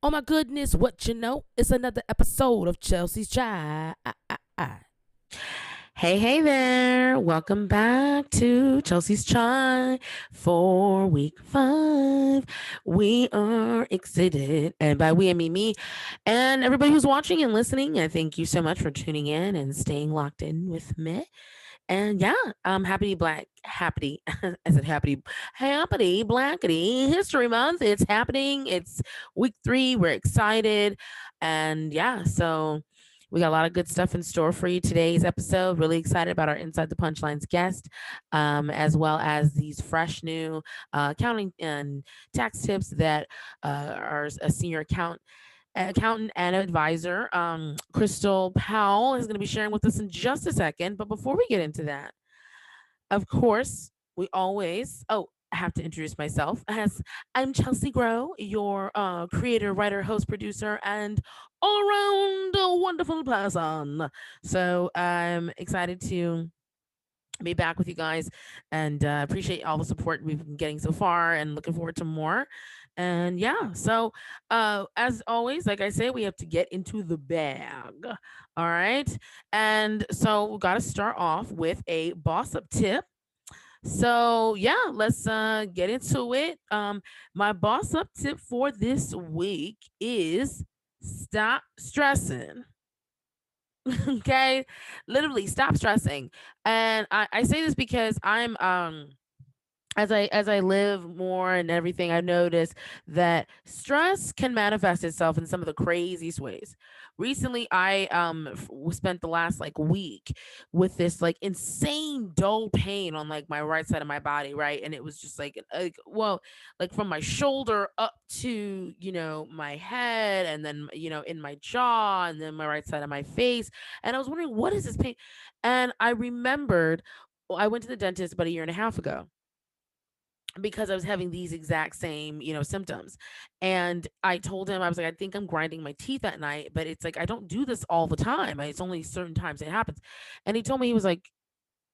Oh my goodness, what you know? It's another episode of Chelsea's Chai. Hey, hey there. Welcome back to Chelsea's Chai for week 5. We are excited. And by we, I mean me and everybody who's watching and listening. I thank you so much for tuning in and staying locked in with me. And yeah, happy black, happy, I said happy blackity history month. It's happening. It's week 3. We're excited. And yeah, so we got a lot of good stuff in store for you today's episode. Really excited about our Inside the Punchlines guest, as well as these fresh new accounting and tax tips that our a senior accountant and advisor, Crystal Powell, is going to be sharing with us in just a second. But before we get into that, of course, we always, I have to introduce myself as I'm Chelsea Grow, your creator, writer, host, producer, and all around wonderful person. So I'm excited to be back with you guys and appreciate all the support we've been getting so far and looking forward to more. And yeah, so as always, like I say, we have to get into the bag. All right. And so we got to start off with a boss up tip. So yeah, let's get into it. My boss up tip for this week is stop stressing. Okay, literally stop stressing. And I say this because I'm as I live more and everything, I notice that stress can manifest itself in some of the craziest ways. Recently, I spent the last like week with this like insane dull pain on like my right side of my body, right, and it was just like well, like from my shoulder up to my head, and then in my jaw, and then my right side of my face, and I was wondering what is this pain, and I remembered I went to the dentist about a year and a half ago because I was having these exact same, symptoms. And I told him, I was like, I think I'm grinding my teeth at night, but it's like I don't do this all the time. It's only certain times it happens. And he told me, he was like,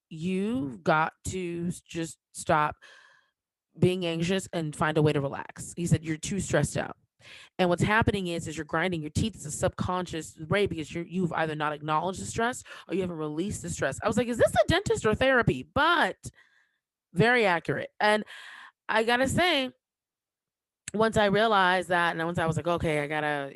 you've got to just stop being anxious and find a way to relax. He said, you're too stressed out. And what's happening is you're grinding your teeth. It's a subconscious way because you've either not acknowledged the stress or you haven't released the stress. I was like, is this a dentist or therapy? But very accurate. And I gotta say, once I realized that, and once I was like, okay, I gotta,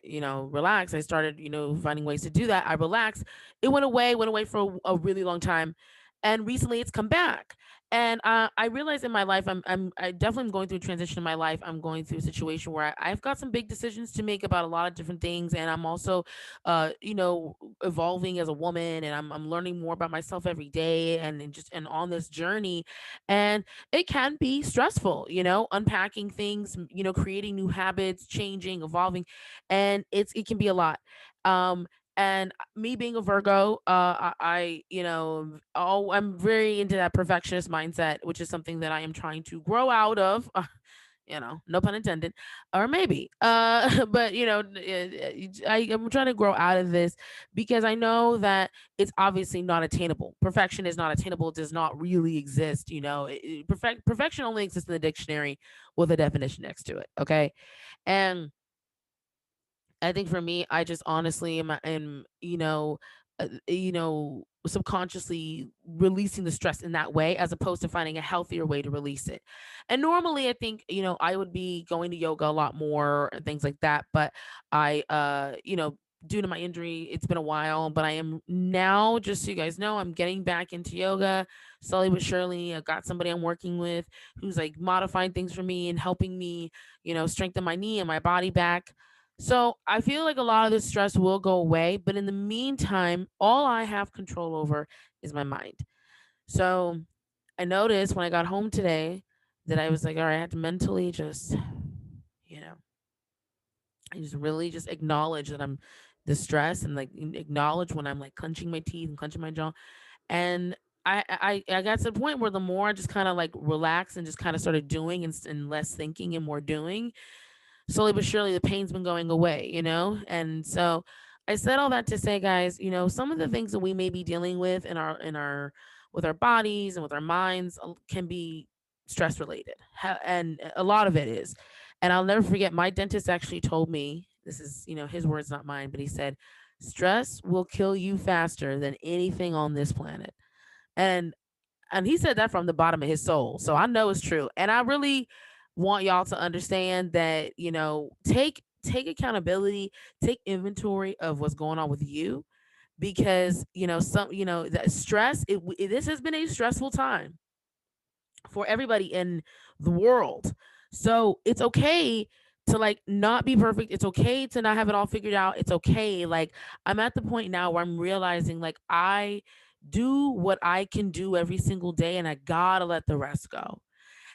relax, I started, finding ways to do that. I relaxed. It went away for a really long time. And recently it's come back. And I realized in my life, I definitely am going through a transition in my life. I'm going through a situation where I've got some big decisions to make about a lot of different things. And I'm also, evolving as a woman, and I'm learning more about myself every day and on this journey. And it can be stressful, unpacking things, creating new habits, changing, evolving, and it can be a lot. And me being a Virgo, I'm very into that perfectionist mindset, which is something that I am trying to grow out of. No pun intended, or maybe. But I'm trying to grow out of this because I know that it's obviously not attainable. Perfection is not attainable. It does not really exist. Perfection only exists in the dictionary with a definition next to it. Okay, and I think for me, I just honestly am subconsciously releasing the stress in that way as opposed to finding a healthier way to release it. And normally I think, I would be going to yoga a lot more and things like that. But due to my injury, it's been a while, but I am now, just so you guys know, I'm getting back into yoga slowly but surely. I got somebody I'm working with who's like modifying things for me and helping me, strengthen my knee and my body back. So I feel like a lot of this stress will go away, but in the meantime, all I have control over is my mind. So I noticed when I got home today that I was like, all right, I had to mentally just, you know, I just really just acknowledge that I'm the stress and like acknowledge when I'm like clenching my teeth and clenching my jaw. And I got to the point where the more I just kind of like relaxed and just kind of started doing and less thinking and more doing, slowly but surely the pain's been going away, And so I said all that to say, guys, some of the things that we may be dealing with in our with our bodies and with our minds can be stress related. And a lot of it is. And I'll never forget, my dentist actually told me This is, his words, not mine, but he said, stress will kill you faster than anything on this planet. And he said that from the bottom of his soul. So I know it's true. And I really want y'all to understand that, take accountability, take inventory of what's going on with you, because, that stress, this has been a stressful time for everybody in the world. So it's okay to like not be perfect. It's okay to not have it all figured out. It's okay. Like, I'm at the point now where I'm realizing, like, I do what I can do every single day, and I gotta let the rest go.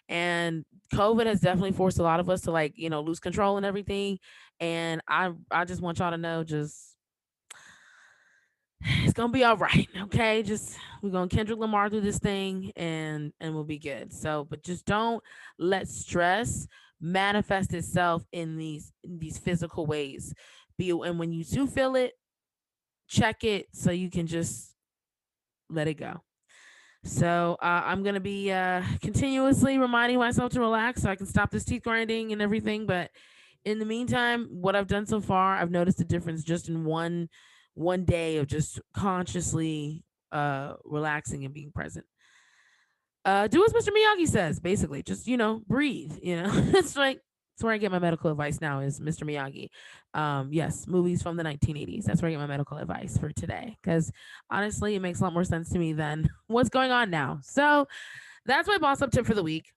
And COVID has definitely forced a lot of us to, like, lose control and everything. And I just want y'all to know, just it's gonna be all right. Okay, just we're gonna Kendrick Lamar through this thing, and we'll be good. So, but just don't let stress manifest itself in these physical ways. And when you do feel it, check it so you can just let it go. So I'm gonna be continuously reminding myself to relax so I can stop this teeth grinding and everything. But in the meantime, what I've done so far, I've noticed a difference just in one day of just consciously relaxing and being present. Do as Mr. Miyagi says, basically. Just, breathe. It's like it's where I get my medical advice now is Mr. Miyagi. Yes, movies from the 1980s. That's where I get my medical advice for today. Because honestly, it makes a lot more sense to me than what's going on now. So that's my boss up tip for the week.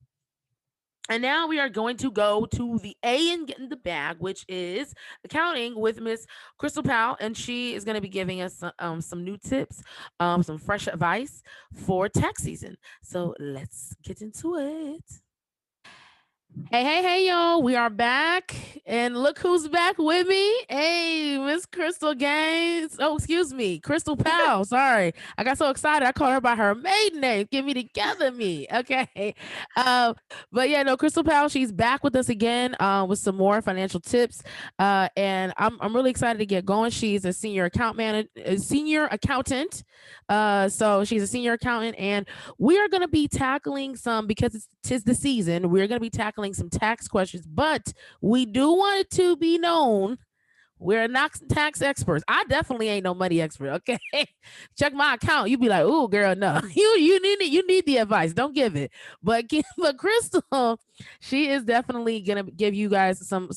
And now we are going to go to the A and get in the bag, which is accounting with Miss Crystal Powell, and she is going to be giving us some new tips, some fresh advice for tax season. So let's get into it. Hey, hey, hey, y'all. We are back. And look who's back with me. Hey, Miss Crystal Gaines. Oh, excuse me. Crystal Powell. Sorry. I got so excited. I called her by her maiden name. Get me together, me. Okay. But yeah, no, Crystal Powell, she's back with us again with some more financial tips. And I'm really excited to get going. She's a senior account manager, a senior accountant. So she's a senior accountant, and we are going to be tackling some, because tis the season, we're going to be tackling some tax questions, but we do want it to be known we're not tax experts. I definitely ain't no money expert. Okay, check my account. You be like, "Ooh, girl, no, you need the advice. Don't give it." But but Crystal, she is definitely gonna give you guys some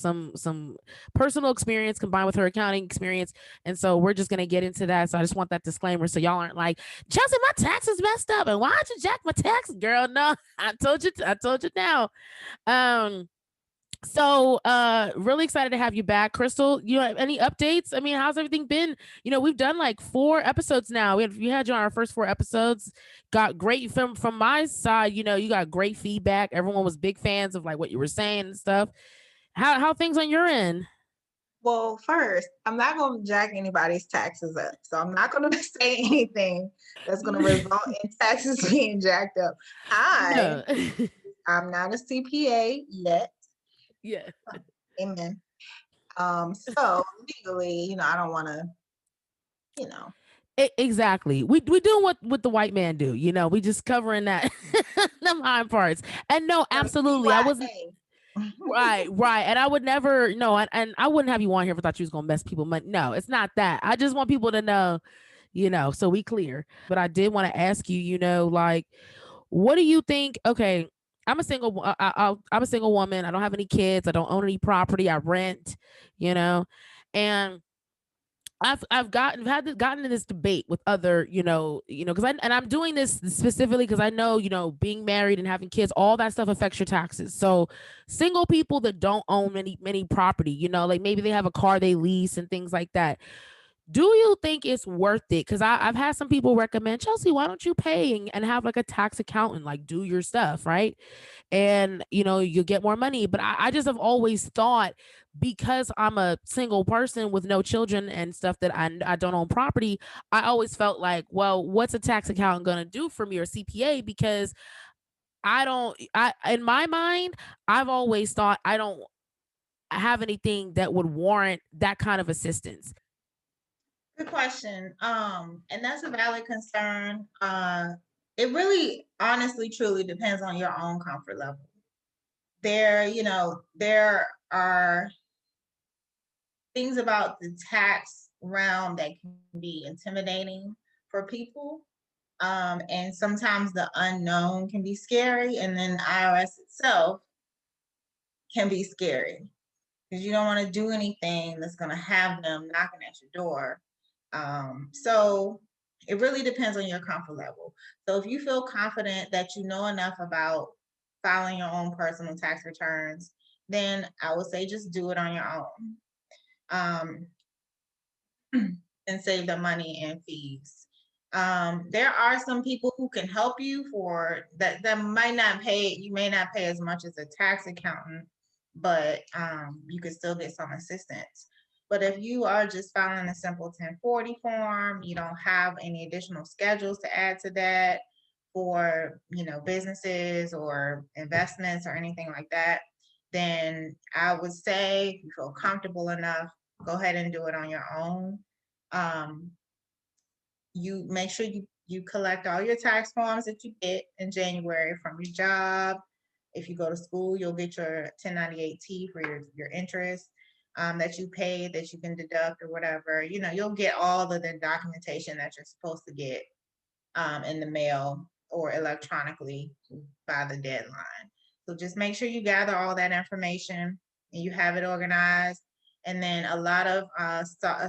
personal experience combined with her accounting experience, and so we're just gonna get into that. So I just want that disclaimer so y'all aren't like, Chelsea, my taxes messed up, and why'd you jack my taxes, girl? No, I told you. I told you now. Um, so really excited to have you back, Crystal. You have any updates? I mean, how's everything been? We've done like 4 episodes now. We had you on our first 4 episodes. Got great from my side. You got great feedback. Everyone was big fans of like what you were saying and stuff. How things on your end? Well, first, I'm not going to jack anybody's taxes up. So I'm not going to say anything that's going to result in taxes being jacked up. I No. I'm not a CPA yet. Yeah. Amen. So legally, I don't want to, you know, Exactly. We doing what the white man do. We just covering that them hind parts. And no, the absolutely. I wasn't. PYA. Right, right. And I would never, no, and I wouldn't have you on here if I thought you was gonna mess people money. No, it's not that. I just want people to know, so we clear. But I did want to ask you, like, what do you think? Okay, I'm a single. I'm a single woman. I don't have any kids. I don't own any property. I rent. You know, and I've gotten in this debate with other, because I'm doing this specifically because I know, being married and having kids, all that stuff affects your taxes. So single people that don't own many property, like maybe they have a car they lease and things like that. Do you think it's worth it? Because I've had some people recommend, Chelsea, why don't you pay and have like a tax accountant, like do your stuff, right? And you get more money. But I just have always thought, because I'm a single person with no children and stuff, that I don't own property, I always felt like, well, what's a tax accountant going to do for me, or CPA? Because I don't I in my mind, I've always thought I don't have anything that would warrant that kind of assistance. Good question. And that's a valid concern. It really honestly truly depends on your own comfort level. There are things about the tax realm that can be intimidating for people. And sometimes the unknown can be scary, and then IRS itself can be scary because you don't want to do anything that's going to have them knocking at your door. So it really depends on your comfort level. So if you feel confident that you know enough about filing your own personal tax returns, then I would say just do it on your own. Um, and save the money and fees. There are some people who can help you for that. That might not pay. You may not pay as much as a tax accountant, but you could still get some assistance. But if you are just filing a simple 1040 form, you don't have any additional schedules to add to that for businesses or investments or anything like that, then I would say if you feel comfortable enough, go ahead and do it on your own. um, you make sure you collect all your tax forms that you get in January from your job. If you go to school, you'll get your 1098-T for your interest that you paid that you can deduct or whatever. You'll get all of the documentation that you're supposed to get in the mail or electronically by the deadline. So just make sure you gather all that information and you have it organized. And then a lot of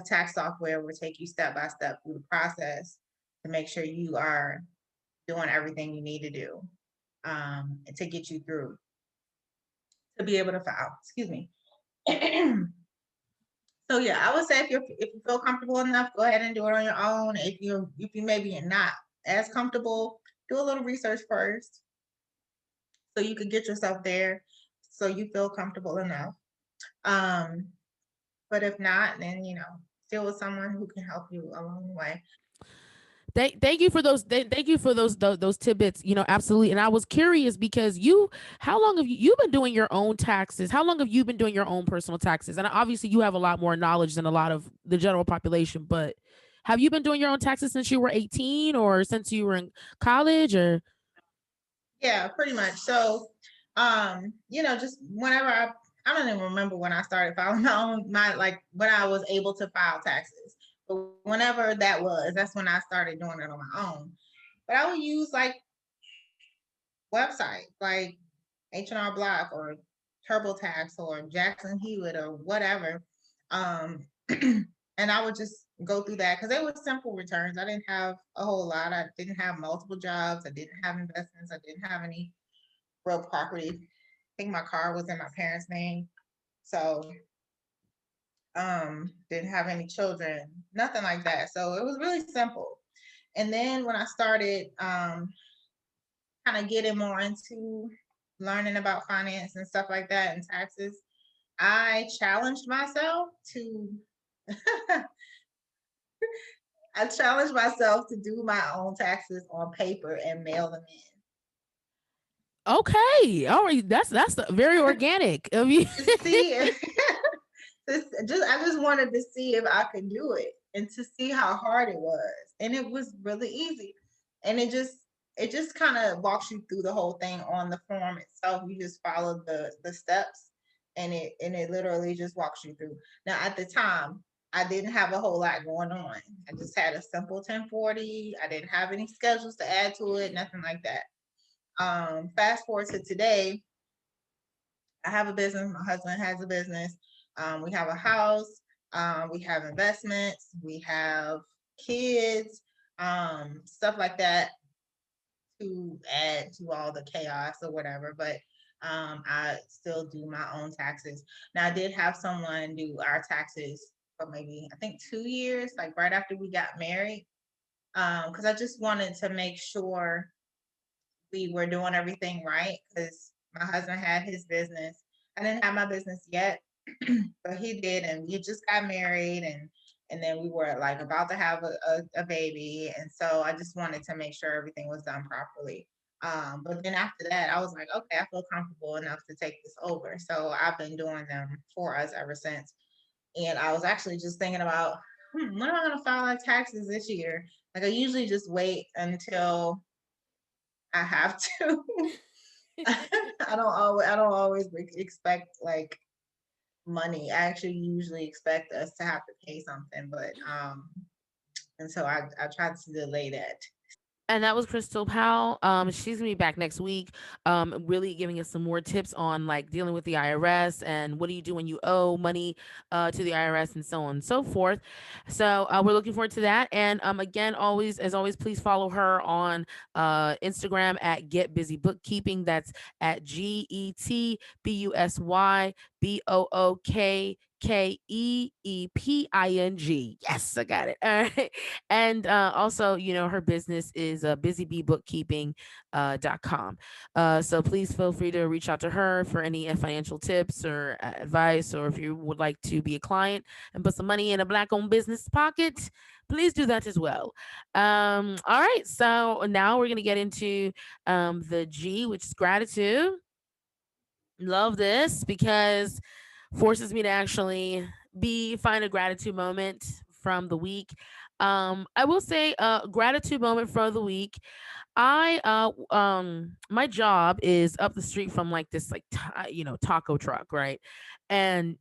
tax software will take you step by step through the process to make sure you are doing everything you need to do to get you through to be able to file. Excuse me. So yeah, I would say if you feel comfortable enough, go ahead and do it on your own. If you maybe not as comfortable, do a little research first so you could get yourself there so you feel comfortable enough. Um, but if not, then deal with someone who can help you along the way. Thank you for those. Thank you for those tidbits. Absolutely. And I was curious because how long have you've been doing your own taxes? How long have you been doing your own personal taxes? And obviously, you have a lot more knowledge than a lot of the general population. But have you been doing your own taxes since you were 18, or since you were in college, or? Yeah, pretty much. So, just whenever I don't even remember when I started filing my like when I was able to file taxes. But whenever that was, that's when I started doing it on my own. But I would use like websites like H&R Block or TurboTax or Jackson Hewitt or whatever. Um, and I would just go through that because they were simple returns. I didn't have a whole lot. I didn't have multiple jobs. I didn't have investments. I didn't have any real property. I think my car was in my parents' name. So didn't have any children, nothing like that. So it was really simple. And then when I started kind of getting more into learning about finance and stuff like that and taxes, I challenged myself to I challenged myself to do my own taxes on paper and mail them Okay, all right. That's very in. organic of you. To see if I just wanted to see if I could do it and to see how hard it was. And it was really easy. And it just kind of walks you through the whole thing on the form itself. You just follow the steps and it literally just walks you through. Now at the time, I didn't have a whole lot going on. I just had a simple 1040. I didn't have any schedules to add to it, nothing like that. Fast forward to today, I have a business. My husband has a business. We have a house. We have investments. We have kids, stuff like that to add to all the chaos or whatever. But I still do my own taxes. Now, I did have someone do our taxes for maybe, I think, 2 years, like right after we got married, because I just wanted to make sure we were doing everything right because my husband had his business. I didn't have my business yet, but he did, and we just got married, and then we were like about to have a baby, and so I just wanted to make sure everything was done properly. But then after that, I was like, okay, I feel comfortable enough to take this over. So I've been doing them for us ever since. And I was actually just thinking about when am I going to file my taxes this year? Like I usually just wait until I have to. I don't always expect like money. I actually usually expect us to have to pay something, but and so I tried to delay that. And that was Crystal Powell. She's gonna be back next week. Really giving us some more tips on like dealing with the IRS and what do you do when you owe money to the IRS and so on and so forth. So we're looking forward to that. And again, always as always, please follow her on Instagram at Get Busy Bookkeeping. That's at GetBusyBookkeeping. Yes, I got it. All right. And also, her business is busybeebookkeeping.com. So please feel free to reach out to her for any financial tips or advice, or if you would like to be a client and put some money in a black owned business pocket, please do that as well. All right. So now we're going to get into the G, which is gratitude. Love this because forces me to actually be find a gratitude moment from the week. I will say gratitude moment for the week. My job is up the street from like this like taco truck, right? And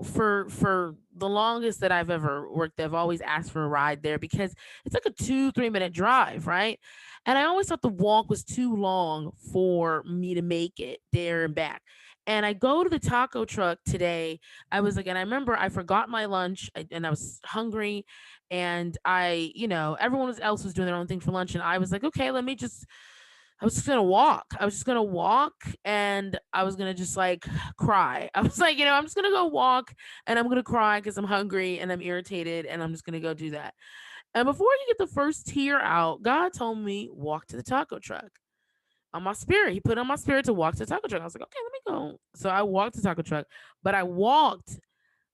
for the longest that I've ever worked, I've always asked for a ride there because it's like a 2-3 minute drive, right? And I always thought the walk was too long for me to make it there and back. And I go to the taco truck today. I was like, and I remember I forgot my lunch and I was hungry, and everyone else was doing their own thing for lunch, and I was like, okay, I was just gonna walk. I was just gonna walk, and I was gonna just like cry. I was like, I'm just gonna go walk and I'm gonna cry because I'm hungry and I'm irritated, and I'm just gonna go do that. And before you get the first tear out, God told me walk to the taco truck on my spirit. He put on my spirit to walk to the taco truck. I was like, okay, let me go. So I walked to the taco truck, but I walked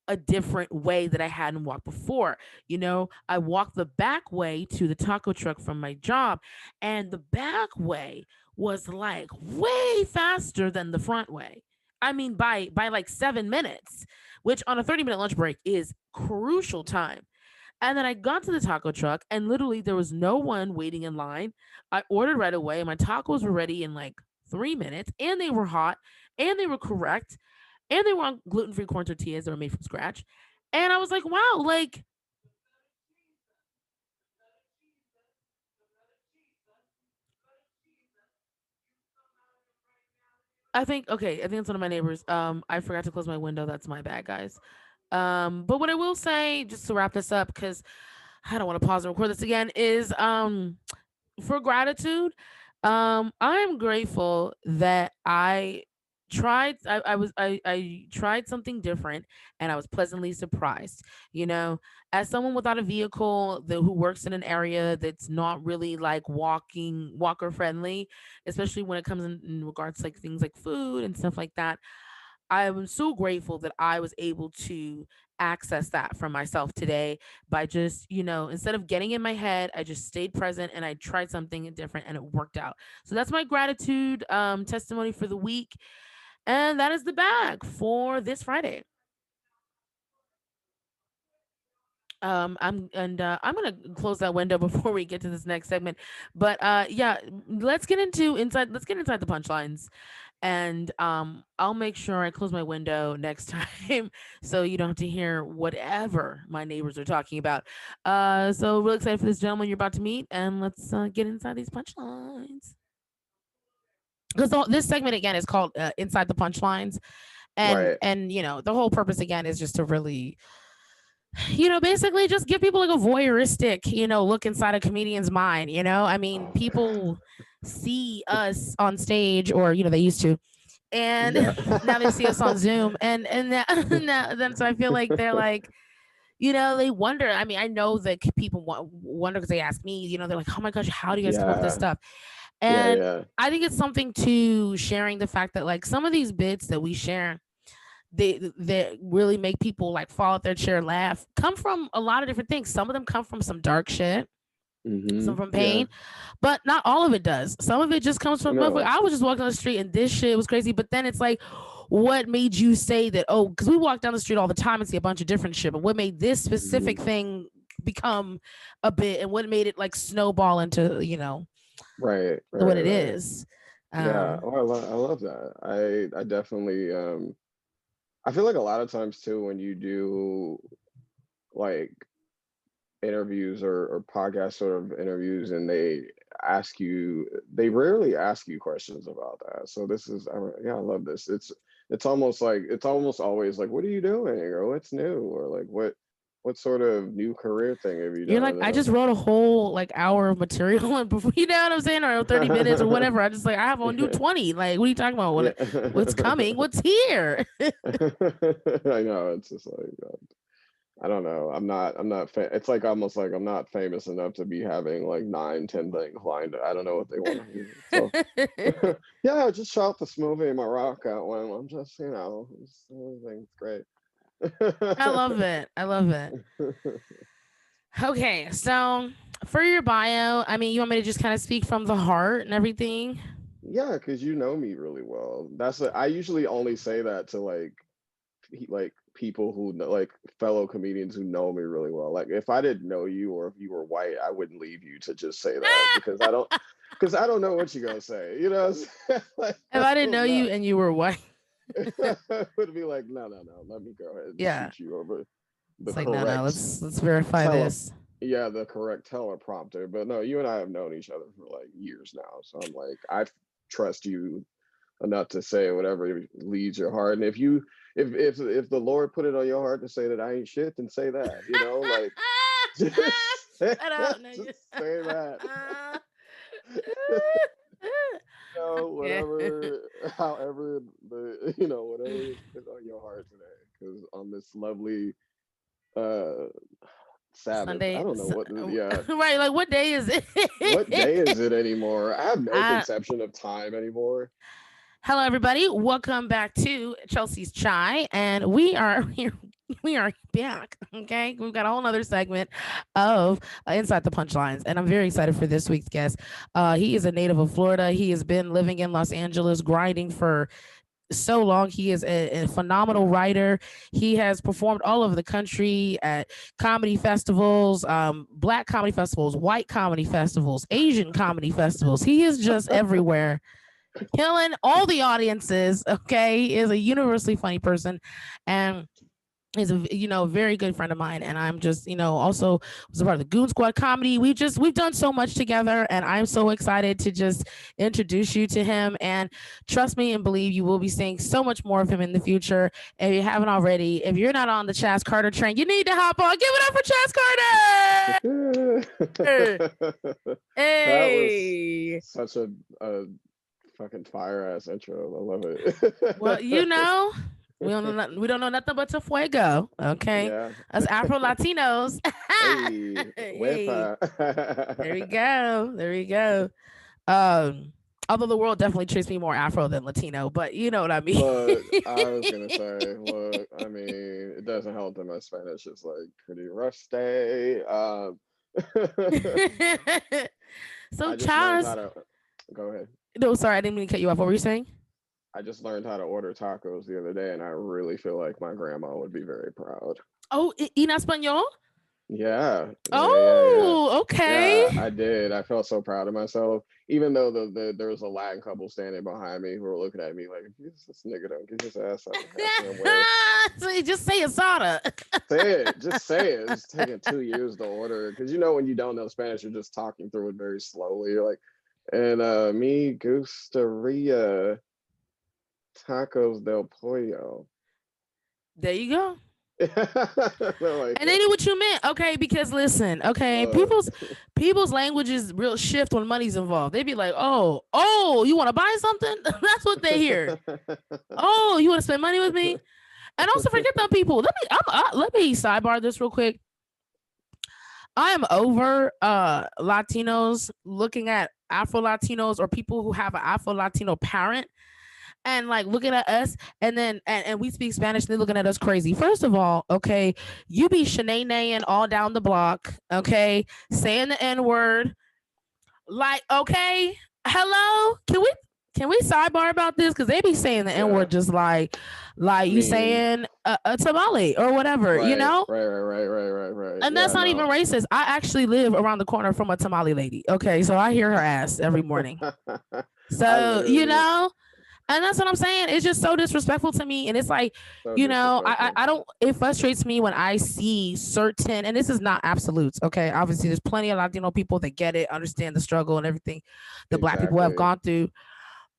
a different way that I hadn't walked before. I walked the back way to the taco truck from my job, and the back way was like way faster than the front way. I mean, by like 7 minutes, which on a 30-minute lunch break is crucial time. And then I got to the taco truck, and literally there was no one waiting in line. I ordered right away. My tacos were ready in like 3 minutes, and they were hot, and they were correct, and they were on gluten-free corn tortillas that were made from scratch. And I was like, wow, like I think it's one of my neighbors. I forgot to close my window. That's my bad, guys. But what I will say, just to wrap this up, because I don't want to pause and record this again, is for gratitude, I'm grateful that I tried something different, and I was pleasantly surprised. you know as someone without a vehicle who works in an area that's not really like walker friendly, especially when it comes in regards to like things like food and stuff like that, I am so grateful that I was able to access that for myself today by just, instead of getting in my head, I just stayed present and I tried something different and it worked out. So that's my gratitude testimony for the week. And that is the bag for this Friday. I'm gonna close that window before we get to this next segment. But yeah, let's get inside the punchlines. And I'll make sure I close my window next time so you don't have to hear whatever my neighbors are talking about. So real excited for this gentleman you're about to meet, and let's get inside these punchlines. Because this segment again is called Inside the Punchlines, and Right. the whole purpose again is just to really basically just give people like a voyeuristic, look inside a comedian's mind. I mean, people see us on stage, or they used to, and Yeah. now they see us on Zoom, and then so I feel like they're like, they wonder. I mean, I know that people wonder because they ask me, they're like, oh my gosh, how do you guys come up with this Yeah. stuff? Yeah. And Yeah. I think it's something to sharing the fact that like some of these bits that we share, they really make people like fall out their chair, laugh, come from a lot of different things. Some of them come from some dark shit, some from Yeah. pain, but not all of it does. Some of it just comes from No. I was just walking down the street and this shit was crazy. But then it's like, what made you say that? Oh, because we walk down the street all the time and see a bunch of different shit. But what made this Hmm. specific thing become a bit, and what made it like snowball into Right. what Right. it Right. is? Yeah. Um, Oh, I love that. I definitely I feel like a lot of times too when you do like interviews or podcast sort of interviews and they rarely ask you questions about that. So this is yeah, I love this. It's almost like it's almost always like, what are you doing, or what's new, or like what sort of new career thing have you You're like, done? I And just wrote a whole like hour of material and before, you know what I'm saying, or 30 minutes or whatever. I just like, I have a new 20. Like, what are you talking about? yeah. What's coming? What's here? I know, it's just like I don't know. It's like almost like I'm not famous enough to be having like 9, 10 things lined up. I don't know what they want to hear. So yeah, I just shot this movie in Morocco when I'm just, everything's great. I love it. I love it. Okay, so for your bio, I mean, you want me to just kind of speak from the heart and everything? Yeah, because you know me really well. I usually only say that to like people who know, like fellow comedians who know me really well. Like if I didn't know you or if you were white, I wouldn't leave you to just say that because I don't know what you're gonna say. You know, like If I I didn't know don't know. you and you were white, Would be like, no, no, no. Let me go ahead and yeah, shoot you over the it's like no, correct let's verify tele, this. yeah, the correct teleprompter. But no, you and I have known each other for like years now, so I'm like, I trust you enough to say whatever leads your heart. And if the Lord put it on your heart to say that I ain't shit, then say that. Like just Shut up, no, just say that. okay. Whatever, however whatever is on your heart today. Because on this lovely uh Sabbath, I Sunday, don't know what. Yeah, right? Like, what day is what day it? is it anymore? I have no uh, conception of time anymore. Hello, everybody. Welcome back to Chelsea's Chai, and we are here. We are back. Okay, we've got a whole nother segment of Inside the Punchlines, and I'm very excited for this week's guest. He is a native of Florida. He has been living in Los Angeles, grinding for so long. He is a phenomenal writer. He has performed all over the country at comedy festivals, black comedy festivals, white comedy festivals, Asian comedy festivals. He is just everywhere, killing all the audiences. Okay, he is a universally funny person, and is a very good friend of mine, and I'm just also was a part of the Goon Squad comedy. We've done so much together, and I'm so excited to just introduce you to him. And trust me and believe you will be seeing so much more of him in the future. If you haven't already, if you're not on the Chaz Carter train, you need to hop on. Give it up for Chaz Carter. That was Hey. such a fucking fire ass intro. I love it. Well, we don't know nothing but to fuego. Okay, Yeah. us Afro Latinos. Hey, Hey, there we wepa. go. There we go. Um, Although the world definitely treats me more Afro than Latino, but you know what I mean. Look, I was gonna say, look, I mean, it doesn't help that my Spanish is like pretty rusty. So I just learned Chaz, how to go ahead. no, sorry, I didn't mean to cut you off. What were you saying? I just learned how to order tacos the other day, and I really feel like my grandma would be very proud. Oh, in español. Yeah, yeah, yeah, yeah. Oh, Yeah, okay. I did. I felt so proud of myself, even though there was a Latin couple standing behind me who were looking at me like, if this nigga don't get his ass out of goddamn way, So you just say asada. say it. Just say it. It's taking 2 years to order because when you don't know Spanish, you're just talking through it very slowly. You're like, and me gustaría tacos del pollo. There you go. They're like, And they knew what you meant, okay? Because listen, okay, look. people's languages real shift when money's involved. They'd be like, oh, you want to buy something? That's what they hear. Oh, you want to spend money with me? And also forget them people. Let me sidebar this real quick. I am over Latinos looking at Afro Latinos or people who have an Afro Latino parent and like looking at us, and then and we speak Spanish and they're looking at us crazy. First of all, okay, you be shenanigans all down the block, okay, saying the N-word. Like, okay, hello, can we sidebar about this? Because they be saying the N-word Yeah, just I you mean, saying a tamale or whatever, right, right, right, right, right, right, right. and that's Yeah, not even no. racist. I actually live around the corner from a tamale lady. Okay, so I hear her ass every morning. I So literally, And that's what I'm saying. It's just so disrespectful to me. And it's like, So you know, I, disrespectful. I don't, it frustrates me when I see certain, and this is not absolutes. Okay. Obviously, there's plenty of Latino people that get it, understand the struggle and everything that Black people have Exactly. gone through.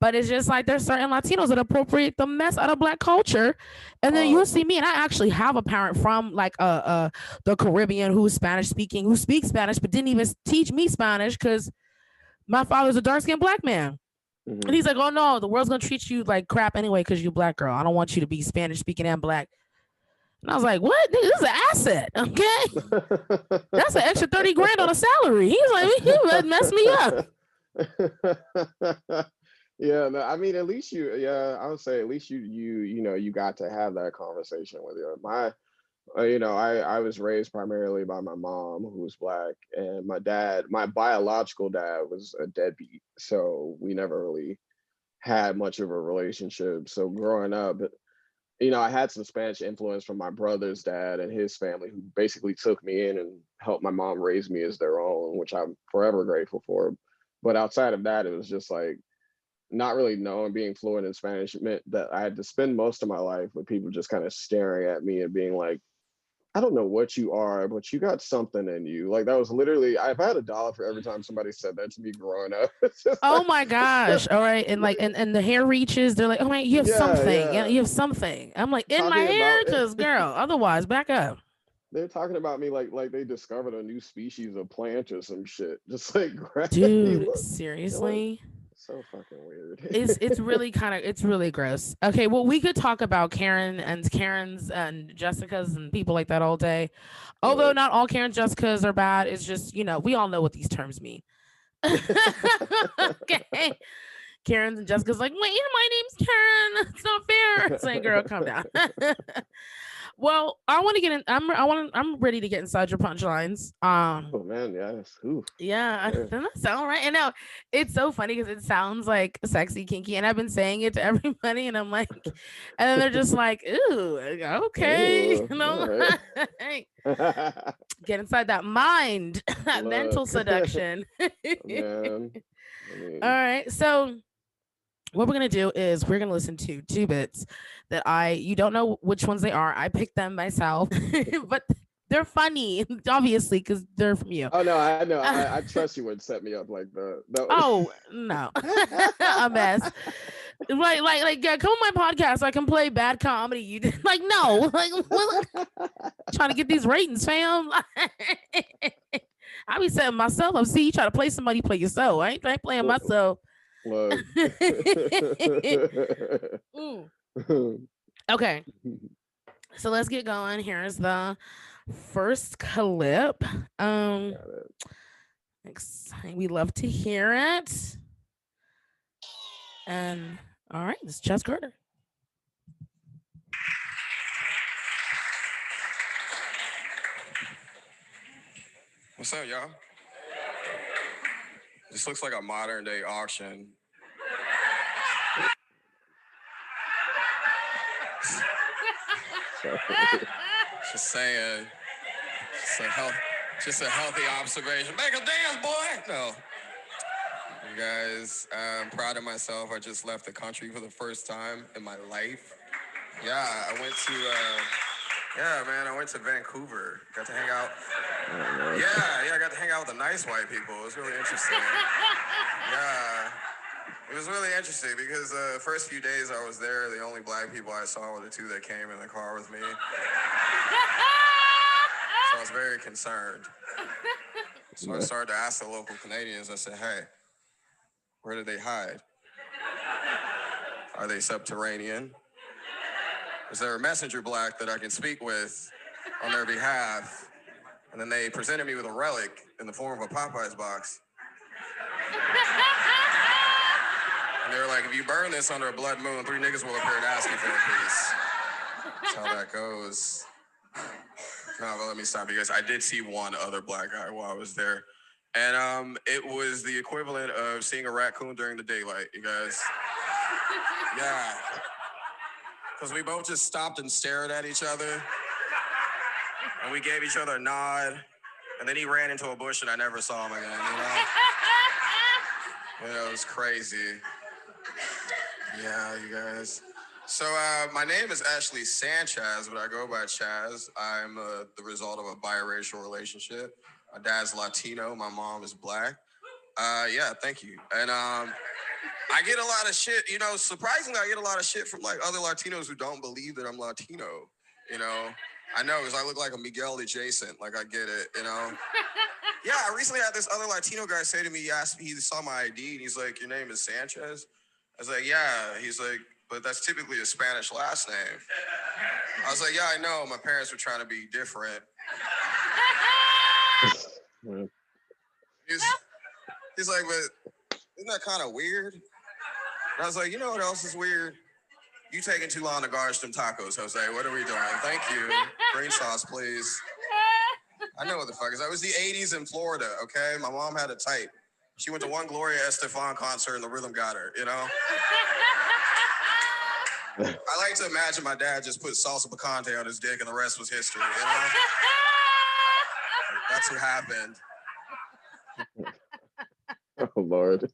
But it's just like there's certain Latinos that appropriate the mess out of Black culture, and then you'll see me. And I actually have a parent from like the Caribbean who's Spanish speaking, who speaks Spanish, but didn't even teach me Spanish because my father's a dark skinned Black man. And Mhm. he's like, "Oh no, the world's gonna treat you like crap anyway because you're a Black girl. I don't want you to be Spanish speaking and Black." And I was like, "What? This is an asset, okay? That's an extra 30 grand on a salary." He's like, "He would mess me up." Yeah, no, I mean, at least yeah, I would say at least you got to have that conversation with your my, I was raised primarily by my mom who was Black, and my dad, my biological dad, was a deadbeat, so we never really had much of a relationship. So growing up, I had some Spanish influence from my brother's dad and his family, who basically took me in and helped my mom raise me as their own, which I'm forever grateful for. But outside of that, it was just like not really knowing, being fluent in Spanish meant that I had to spend most of my life with people just kind of staring at me and being like, I don't know what you are, but you got something in you. Like that was literally, I've had $1 for every time somebody said that to me growing up. It's just Oh like, my gosh! All right, and like, like and the hair reaches. They're like, "Oh my, you have yeah, something. Yeah, yeah. you have something." I'm like, "In my Talking hair, about cause girl, otherwise, back up." they're talking about me like they discovered a new species of plant or some shit. Just like you Dude, look, you're like seriously. so fucking weird. It's really kind of it's really gross. Okay, well we could talk about Karens and Jessicas and people like that all day. Although Right. not all Karen Jessicas are bad. It's just, we all know what these terms mean. Okay. Karen's and Jessica's like, wait, my name's Karen. It's not fair. It's like, girl, calm down. Well, I want to get in. I'm ready to get inside your punchlines. Oh man, yes. Ooh, Yeah, yeah. doesn't that sound right? And now it's so funny because it sounds like sexy kinky, and I've been saying it to everybody, and I'm like, and then they're just like, ooh, okay, Ooh, all right. get inside that mind, that mental Look, seduction. man. I All mean, right, so what we're gonna do is we're gonna listen to two bits that you don't know which ones they are. I picked them myself, but they're funny, obviously, because they're from you. oh no, I know. I trust you would set me up like the Oh no, a mess. Like, yeah, come on my podcast so I can play bad comedy. You like no, like what, trying to get these ratings, fam. I be setting myself up. See, you try to play somebody, play yourself. I ain't playing Look, myself. look. Mm. Okay, so let's get going. Here's the first clip. Got it. We love to hear it. And all right, this is Chess Carter. What's up, y'all? This looks like a modern day auction. Sorry. Just saying. Just a healthy observation. Make a dance, boy. No. You guys, I'm proud of myself. I just left the country for the first time in my life. Yeah, I went to, I went to Vancouver. Got to hang out. Oh man. Yeah, I got to hang out with the nice white people. It was really interesting. Yeah. It was really interesting because the first few days I was there, the only Black people I saw were the two that came in the car with me. So I was very concerned. So I started to ask the local Canadians, I said, hey, where did they hide? Are they subterranean? Is there a messenger Black that I can speak with on their behalf? And then they presented me with a relic in the form of a Popeyes box. And they were like, if you burn this under a blood moon, 3 niggas will appear and ask you for a piece. That's how that goes. No, but let me stop you guys. I did see one other Black guy while I was there. And it was the equivalent of seeing a raccoon during the daylight, you guys. Yeah. Because we both just stopped and stared at each other. And we gave each other a nod. And then he ran into a bush and I never saw him again, you know? It was crazy. Yeah, you guys. So my name is Ashley Sanchez, but I go by Chaz. I'm the result of a biracial relationship. My dad's Latino, my mom is black. Yeah, thank you. And I get a lot of shit. Surprisingly, I get a lot of shit from like other Latinos who don't believe that I'm Latino. You know, I know because I look like a Miguel adjacent. Like I get it. Yeah, I recently had this other Latino guy say to me, he saw my ID and he's like, "Your name is Sanchez?" I was like, "Yeah." He's like, "But that's typically a Spanish last name." I was like, "Yeah, I know. My parents were trying to be different." He's, he's like, "But isn't that kind of weird?" And I was like, "You know what else is weird? You taking too long to garnish them tacos, Jose. What are we doing? Thank you. Green sauce, please." I know what the fuck is. That was the 80s in Florida, okay? My mom had a type. She went to one Gloria Estefan concert and the rhythm got her. I like to imagine my dad just put salsa picante on his dick and the rest was history. That's what happened. Oh Lord.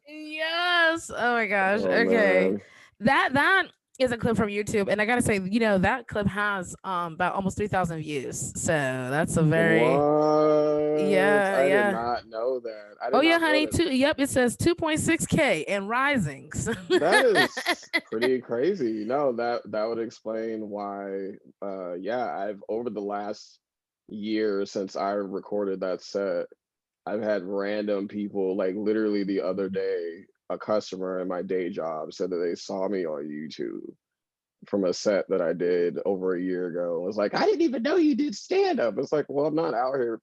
Yes. Oh my gosh. Oh Okay. man. That is a clip from YouTube, and I gotta say, that clip has about almost 3,000 views. So that's a very What? yeah, I did yeah. not know that. I Oh did yeah, not know honey. that. Two. Yep. It says 2.6K and rising. So That is pretty crazy. No, that would explain why. Yeah, I've over the last year since I recorded that set, I've had random people, like literally the other day, a customer in my day job said that they saw me on YouTube from a set that I did over a year ago. It was like, I didn't even know you did stand up. It's like, well, I'm not out here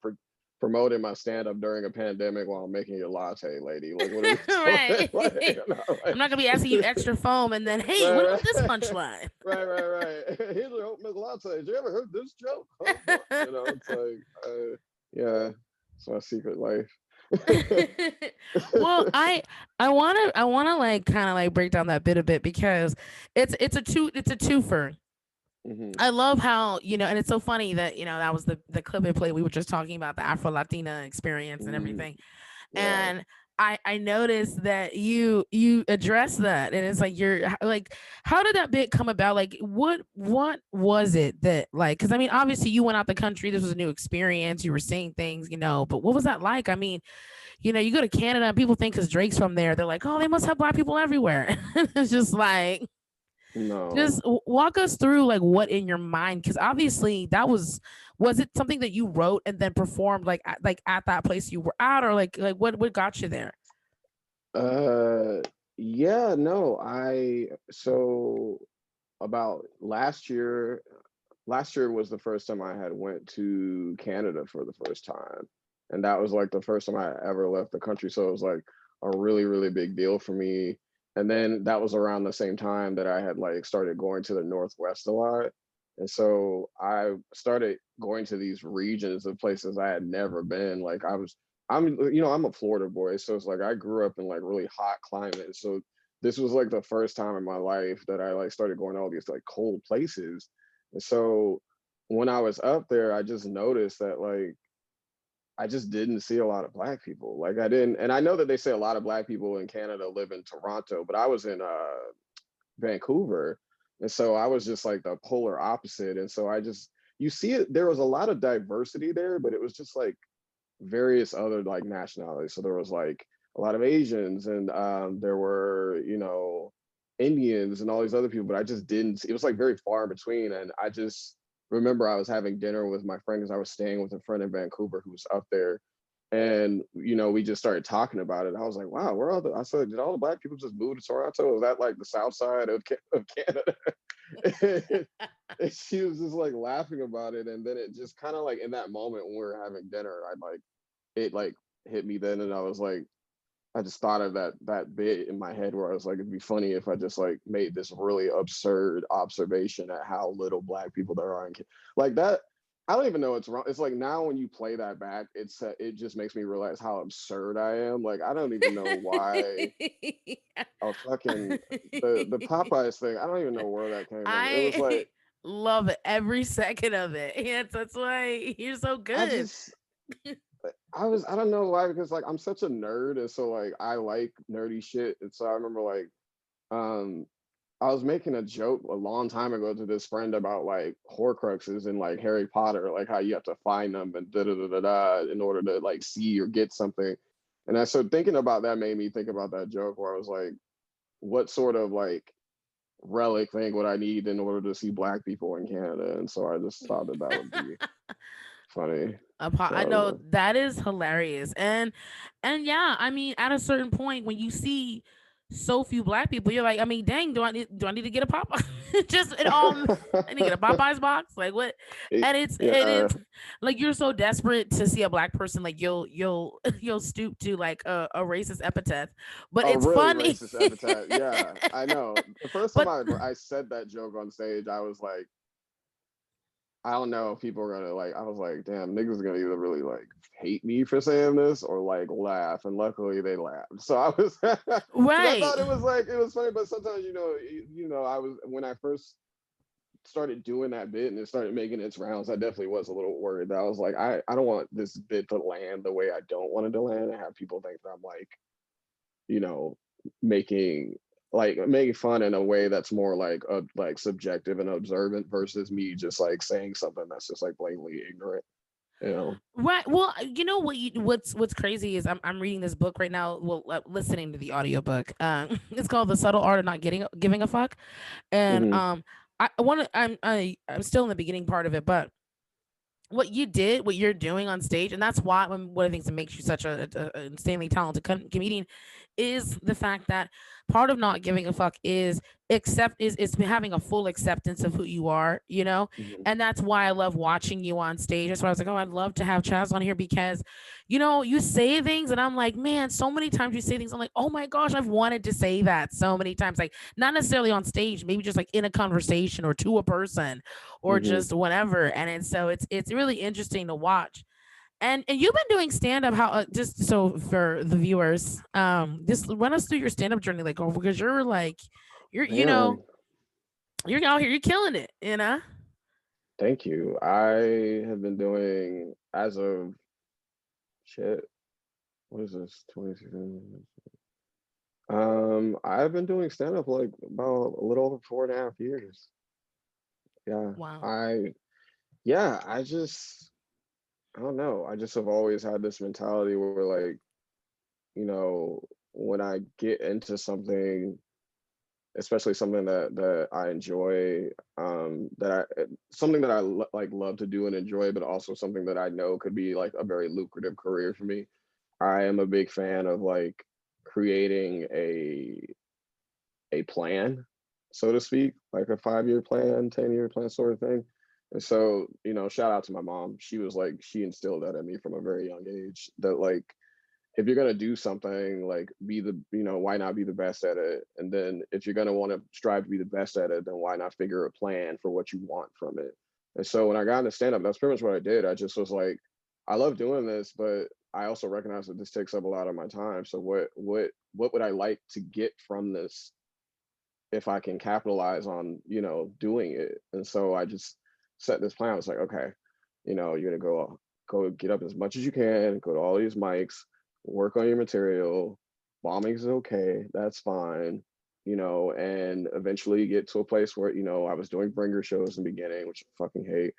promoting my stand up during a pandemic while I'm making your latte, lady. Like, what are we doing? right. like, I'm not gonna be asking you extra foam, and then hey, what right, about this right, punchline? right. Here's a oat milk latte. Did you ever heard this joke? It's like, yeah, it's my secret life. Well, I wanna like kind of like break down that bit a bit because it's a twofer. hmm I love how, and it's so funny that, that was the clip it played. We were just talking about the Afro Latina experience and hmm everything. Yeah. And I noticed that you address that, and it's like like, how did that bit come about? Like what was it that, like, because I mean, obviously you went out the country, this was a new experience, you were seeing things, but what was that like? I mean, you go to Canada and people think because Drake's from there, they're like, oh, they must have black people everywhere. It's just like, No. just walk us through like what in your mind, because obviously that was it something that you wrote and then performed like at that place you were at, or like what got you there? Uh, yeah, no, so about last year was the first time I had went to Canada for the first time. And that was like the first time I ever left the country. So it was like a really, really big deal for me. And then that was around the same time that I had like started going to the Northwest a lot. And so I started going to these regions of places I had never been. I'm a Florida boy. So it's like I grew up in like really hot climate. So this was like the first time in my life that I like started going to all these like cold places. And so when I was up there, I just noticed that like I just didn't see a lot of black people. Like I didn't, and I know that they say a lot of black people in Canada live in Toronto, but I was in Vancouver. And so I was just like the polar opposite. And so you see it, there was a lot of diversity there, but it was just like various other like nationalities. So there was like a lot of Asians and there were, Indians and all these other people, but I just didn't, it was like very far in between. And I just remember I was having dinner with my friend because I was staying with a friend in Vancouver who was up there. And we just started talking about it. I was like, "Wow, I said, did all the black people just move to Toronto? Is that like the South Side of Canada?" And she was just like laughing about it. And then it just kind of like in that moment when we were having dinner, it like hit me then, and I was like, I just thought of that bit in my head where I was like, it'd be funny if I just like made this really absurd observation at how little black people there are like that. I don't even know it's wrong. It's like now when you play that back, it just makes me realize how absurd I am. Like I don't even know why a fucking the Popeyes thing. I don't even know where that came from. It was I like love it, every second of it. Yes, that's why you're so I good. just I don't know why because like I'm such a nerd and so like I like nerdy shit and so I remember like um I was making a joke a long time ago to this friend about like Horcruxes in like Harry Potter, like how you have to find them and da da da da da in order to like see or get something. And I so thinking about that made me think about that joke where I was like, what sort of like relic thing would I need in order to see black people in Canada? And so I just thought that that would be funny. I So know that is hilarious, and yeah, I mean, at a certain point, when you see so few black people, you're like, I mean, dang, do I need to get a Popeye? Just it all, I need to get a Popeyes box, like what? And yeah, it's like you're so desperate to see a black person, like you'll you'll stoop to like a racist epithet, but a it's really funny. racist epithet. Yeah, I know. The first time But I said that joke on stage, I was like, I don't know if people are gonna like. I was like, damn, niggas are gonna either really like hate me for saying this or like laugh. And luckily they laughed. So I was because I right. thought it was like it was funny, but sometimes I was when I first started doing that bit and it started making its rounds, I definitely was a little worried. That I was like, I don't want this bit to land the way I don't want it to land and have people think that I'm like, you know, making making fun in a way that's more like subjective and observant versus me just like saying something that's just like blatantly ignorant, you know. Right. Well, you know what? What's crazy is I'm reading this book right now. Well, listening to the audiobook. It's called The Subtle Art of Not Giving a Fuck. And Hmm. I want to. I'm still in the beginning part of it, but what you're doing on stage, and that's why one of the things that makes you such a insanely talented comedian is the fact that part of not giving a fuck is having a full acceptance of who you are, Hmm. and that's why I love watching you on stage. That's why I was like, oh, I'd love to have Chaz on here because, you say things, and I'm like, man, so many times you say things, I'm like, oh my gosh, I've wanted to say that so many times, like not necessarily on stage, maybe just like in a conversation or to a person or Hmm. just whatever. And it's really interesting to watch. And you've been doing stand up, how just so for the viewers, just run us through your stand up journey, like, oh, because you're like you're you know Man, you're out here, you're killing it. thank you. I have been doing as of shit. What is this? 2016. I've been doing stand up like about a little over 4.5 years. Yeah. Wow. I don't know. I just have always had this mentality where like, when I get into something, especially something that I enjoy, something that like love to do and enjoy, but also something that I know could be like a very lucrative career for me. I am a big fan of like creating a plan, so to speak, like a 5-year plan, 10-year plan sort of thing. And so, shout out to my mom. She was like, she instilled that in me from a very young age that like, if you're gonna do something, like why not be the best at it? And then if you're gonna want to strive to be the best at it, then why not figure a plan for what you want from it? And so when I got into stand up, that's pretty much what I did. I just was like, I love doing this, but I also recognize that this takes up a lot of my time. So what would I like to get from this if I can capitalize on, doing it? And so I just set this plan. I was like, okay, you're gonna go get up as much as you can, go to all these mics, work on your material. Bombing is okay, that's fine, and eventually get to a place where, I was doing bringer shows in the beginning, which I fucking hate.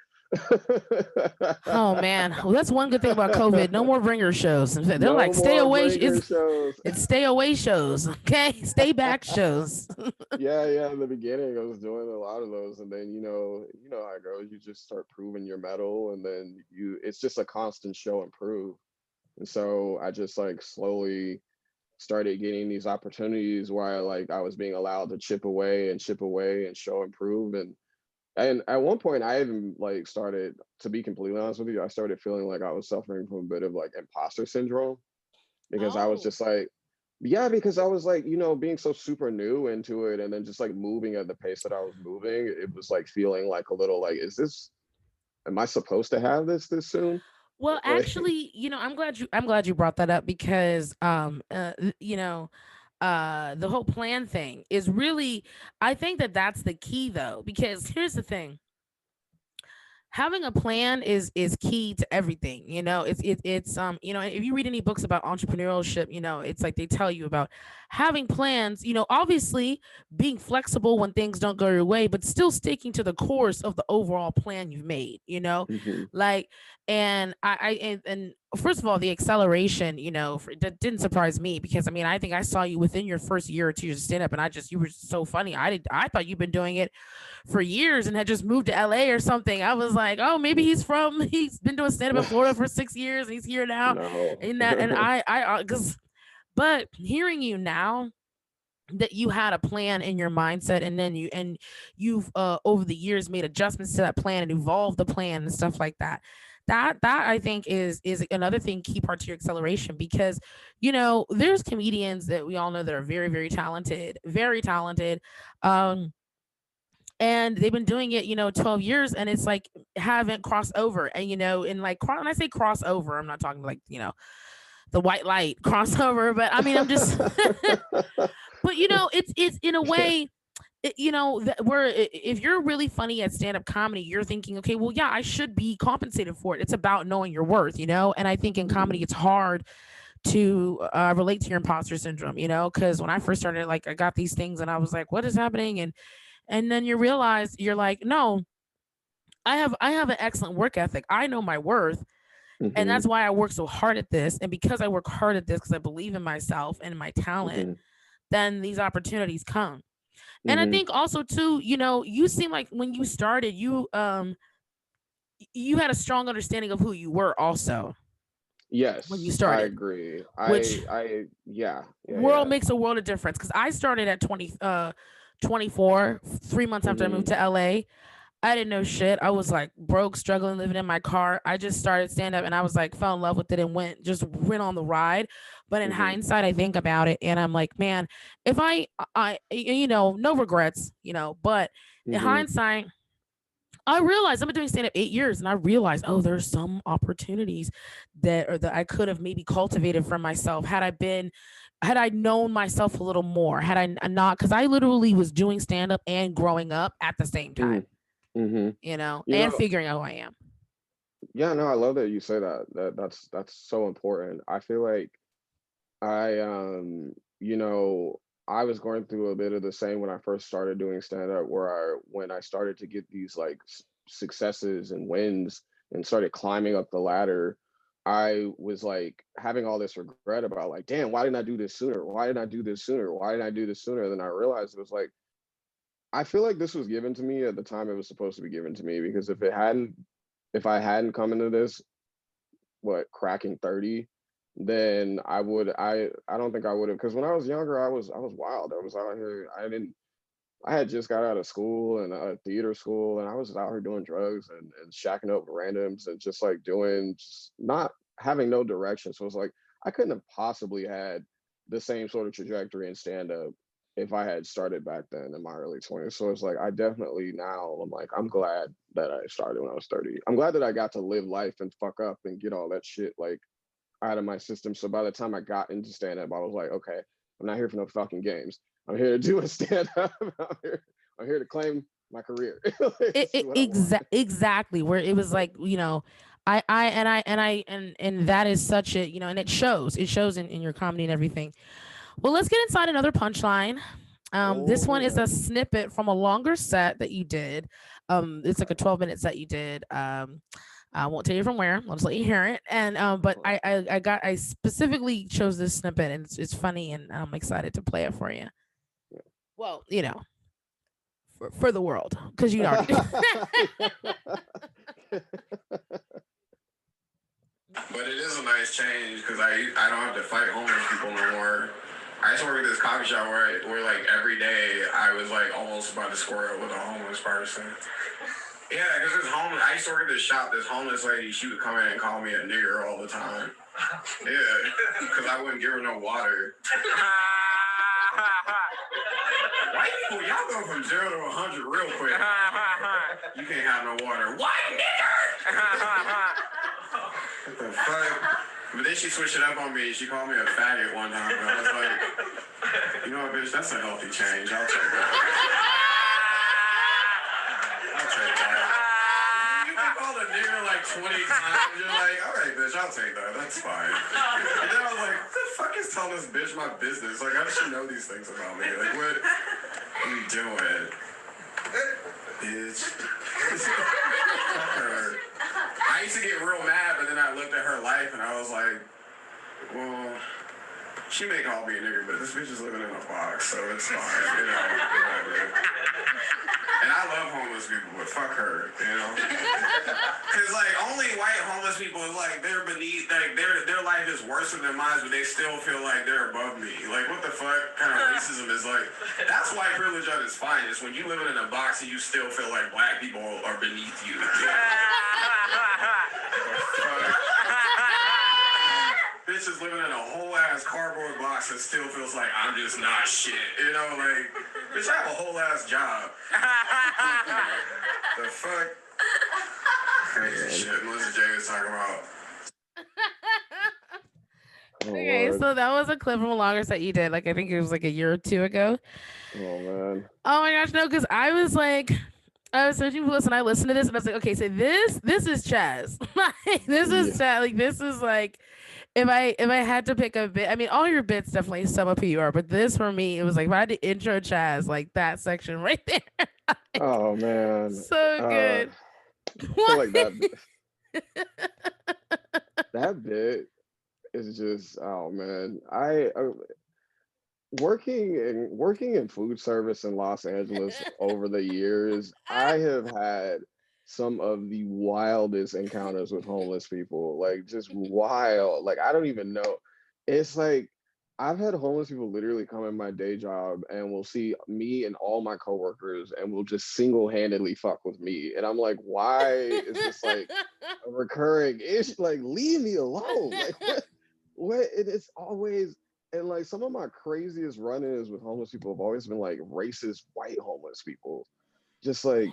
Oh man, well, that's one good thing about COVID. No more bringer shows. In fact, they're No like, stay more away. bringer shows. It's stay away shows. Okay, stay back shows. Yeah, in the beginning I was doing a lot of those, and then how it goes. You just start proving your metal, and then it's just a constant show and prove. And so I just like slowly started getting these opportunities where I was being allowed to chip away and show and prove. And at one point I even like started, to be completely honest with you, I started feeling like I was suffering from a bit of like imposter syndrome, because I was Oh, just like, yeah, because I was like, being so super new into it and then just like moving at the pace that I was moving, it was like feeling like a little like, am I supposed to have this soon? well, Like, actually, I'm glad you brought that up because the whole plan thing is really, I think that that's the key though, because here's the thing. having a plan is key to everything. It's if you read any books about entrepreneurship, it's like they tell you about having plans, obviously being flexible when things don't go your way, but still sticking to the course of the overall plan you've made, Hmm. like. And and first of all, the acceleration, that didn't surprise me, because I mean, I think I saw you within your first year or two to stand up, and you were so funny. I thought you've been doing it for years and had just moved to LA or something. I was like, oh, maybe he's been doing stand up in Florida for 6 years and he's here now. No. And because, but hearing you now, that you had a plan in your mindset, and then you've over the years made adjustments to that plan and evolved the plan and stuff like that. That I think is another thing, key part to your acceleration, because there's comedians that we all know that are very, very talented, very talented. And they've been doing it 12 years, and it's like haven't crossed over. And and like, when I say crossover, I'm not talking like the white light crossover, but I mean, I'm just but it's in a Yeah. way, that where if you're really funny at stand-up comedy, you're thinking, okay, well, yeah, I should be compensated for it. It's about knowing your worth. And I think in comedy Mhm. it's hard to relate to your imposter syndrome, because when I first started, like, I got these things and I was like, what is happening? And then you realize, you're like, no, I have an excellent work ethic. I know my worth. And that's Mhm. why I work so hard at this. And because I work hard at this, because I believe in myself and my talent, Mhm. then these opportunities come. And I Mhm. think also too, you seem like when you started, you had a strong understanding of who you were also when you Yes, I started, agree. which Yeah, yeah, world yeah. makes a world of difference. Because I started at 24, 3 months after I moved Mhm. to LA. I didn't know shit. I was like broke, struggling, living in my car. I just started stand up, and I was like, fell in love with it and went on the ride. But in Mhm. hindsight, I think about it and I'm like, man, if no regrets, but in Mhm. hindsight, I realized I've been doing stand up 8 years, and I realized, oh, there's some opportunities that I could have maybe cultivated for myself had I known myself a little more, had I not, because I literally was doing stand up and growing up at the same time, Mhm. Mhm. You and know, figuring out who I am. yeah, no, I love that you say that. That's so important. I feel like I I was going through a bit of the same when I first started doing stand up, where when I started to get these like successes and wins and started climbing up the ladder, I was like having all this regret about like, damn, why didn't I do this sooner? Why didn't I do this sooner? Why didn't I do this sooner? Then I realized it was like, I feel like this was given to me at the time it was supposed to be given to me, because if I hadn't come into this, what, cracking 30, then I don't think I would have, because when I was younger, I was wild. I was out here. I had just got out of school and theater school, and I was out here doing drugs and shacking up with randoms and just like doing, just not having no direction. So it's like I couldn't have possibly had the same sort of trajectory in stand up if I had started back then in my early 20s. So it's like I definitely, now I'm like, I'm glad that I started when I was 30. I'm glad that I got to live life and fuck up and get all that shit like out of my system. So by the time I got into stand up, I was like, okay, I'm not here for no fucking games. I'm here to do a stand up. I'm here to claim my career. Let's do what I want. Exactly, where it was like, and that is such a, and it shows in your comedy and everything. Well, let's get inside another punchline. This one is a Oh, snippet from a longer set that you did. It's like a 12-minute set you did. I won't tell you from where. I'll just let you hear it. And but okay. I specifically chose this snippet, and it's funny, and I'm excited to play it for you. Well, for the world, because you already. But it is a nice change because I don't have to fight homeless people no more. I used to work at this coffee shop where like every day I was like almost about to square up with a homeless person. Yeah, because this homeless, I used to work at this shop. This homeless lady, she would come in and call me a nigger all the time. Yeah, because I wouldn't give her no water. White people, y'all go from 0 to 100 real quick. You can't have no water. White nigger! What the fuck? But then she switched it up on me. She called me a faggot one time. And I was like, you know what, bitch, that's a healthy change. I'll take that. I'll take that. You can call like 20 times. You're like, all right, bitch, I'll take that. That's fine. And then I was like, what the fuck is telling this bitch my business? Like, I should know these things about me. Like, what are you doing? Bitch. Fuck her. I used to get real mad, but then I looked at her life and I was like, well, she may call me a nigger, but this bitch is living in a box, so it's fine, you know, whatever. And I love homeless people, but fuck her, you know? Because, like, only white homeless people, like, they're beneath, like, their life is worse than mine, but they still feel like they're above me. Like, what the fuck kind of racism is like? That's white privilege at its finest, when you living in a box and you still feel like black people are beneath you. Bitch is living in a whole ass cardboard box and still feels like I'm just not shit. You know, like, bitch, I have a whole ass job. The fuck? Crazy shit Melissa J was talking about. Okay, Lord. so that was a clip from a longer set you did. Like, I think it was like a year or two ago. Oh man. Oh my gosh, no, because I was searching for this and I listened to this and I was like, okay, so this is Chaz. Like, this is Chaz. Like, this is like, if I had to pick a bit, I mean, all your bits definitely sum up who you are, but this for me, it was like if I had to intro Chaz, like that section right there. Like, Oh man. so good. I feel like that bit is just, oh man. I working in food service in Los Angeles over the years, I have had some of the wildest encounters with homeless people. Like, just wild. Like, I don't even know. It's like I've had homeless people literally come in my day job and will see me and all my coworkers and will just single-handedly fuck with me. And I'm like, why is this like a recurring issue? Like, leave me alone. Like, what it's always. And like some of my craziest run-ins with homeless people have always been like racist white homeless people. Just like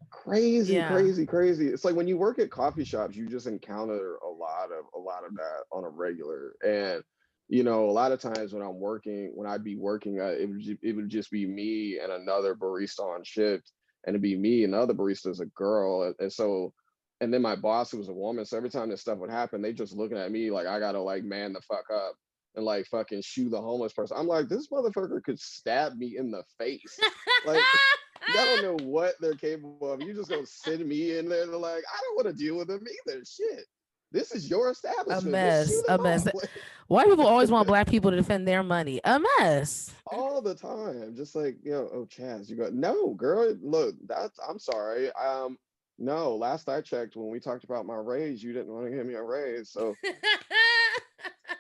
crazy, Yeah. crazy, crazy. It's like when you work at coffee shops, you just encounter a lot of that on a regular. And you know, a lot of times when I'd be working, it would just be me and another barista on shift, and it'd be me and the other barista's a girl, and so. And then my boss, who was a woman, so every time this stuff would happen, they just looking at me like I gotta like man the fuck up and like fucking shoot the homeless person. I'm like, this motherfucker could stab me in the face. Like, y'all don't know what they're capable of. You just gonna send me in there to like, I don't want to deal with them either. Shit. This is your A establishment. Just mess. shoot A them mess. off. Like, White people always want black people to defend their money. A mess. all the time. Just like, you know, oh Chaz, you go, no, girl, look, I'm sorry. No, last I checked when we talked about my raise, you didn't want to give me a raise. So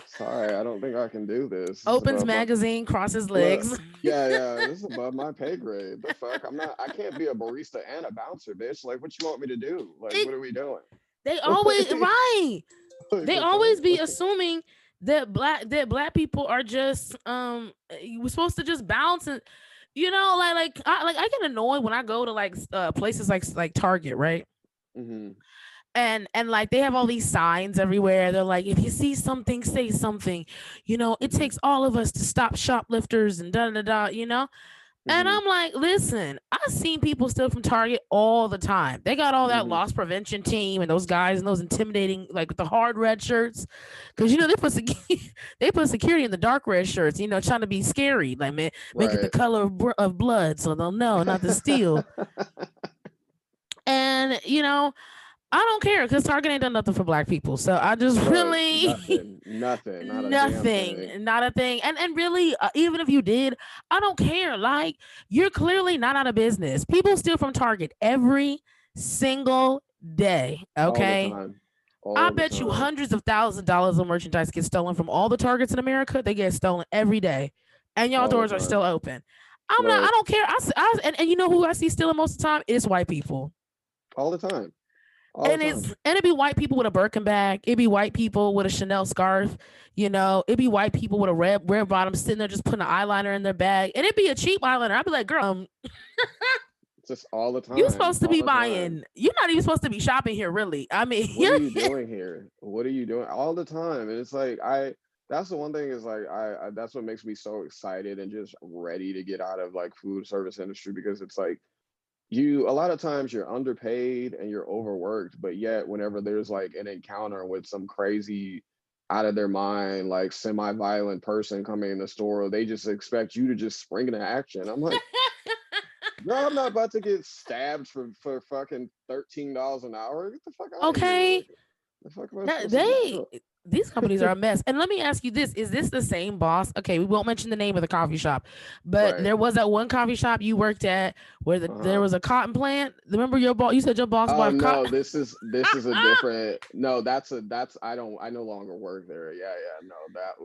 sorry, I don't think I can do this. This is Opens above my magazine, crosses look. legs. Yeah, this is above my pay grade. The fuck? I can't be a barista and a bouncer, bitch. Like, what you want me to do? Like, It- what are we doing? They always right. Like, They the always be fuck? assuming that black people are just we're supposed to just bounce and I get annoyed when I go to like places like Target, right? Mhm. And like they have all these signs everywhere. They're like, if you see something, say something. It Mhm. takes all of us to stop shoplifters and da da da. And Mhm. I'm like, listen, I've seen people steal from Target all the time. They got all that Mhm. loss prevention team and those guys and those intimidating, like with the hard red shirts. Cause they put they put security in the dark red shirts, trying to be scary. Like, man, make it the Right. color of blood so they'll know not to steal. And I don't care because Target ain't done nothing for black people. So I just Look, really nothing, not a damn thing. nothing, not a thing. And really, even if you did, I don't care. Like, you're clearly not out of business. People steal from Target every single day. All the Okay. time. I All the bet you time. hundreds of thousands of dollars of merchandise get stolen from all the Targets in America. They get stolen every day. And y'all All the doors are time. still open. I Look, don't care. And you know who I see stealing most of the time? It's white people. all the time. All And the time. it'd be white people with a Birkin bag. It'd be white people with a Chanel scarf. It'd be white people with a red bottom sitting there just putting an eyeliner in their bag. And it'd be a cheap eyeliner. I'd be like, girl, Just all the you time. supposed to All be the time. buying. You're not even supposed to be shopping here, really. I mean, What are you doing here? What are you doing? All the time. And it's like that's the one thing is like I that's what makes me so excited and just ready to get out of like food service industry because it's like a lot of times you're underpaid and you're overworked, but yet whenever there's like an encounter with some crazy out of their mind, like semi-violent person coming in the store, they just expect you to just spring into action. I'm like, girl, I'm not about to get stabbed for fucking $13 an hour. Get the fuck out of here. Okay. Like, the fuck am I That supposed to do? these companies are a mess. And let me ask you this: is this the same boss? Okay, we won't mention the name of the coffee shop, but Right. there was that one coffee shop you worked at where there Uh-huh. was a cotton plant. Remember your boss? You said your boss Oh bought no, cotton. this is a different, no, I no longer work there. Yeah, yeah. No, That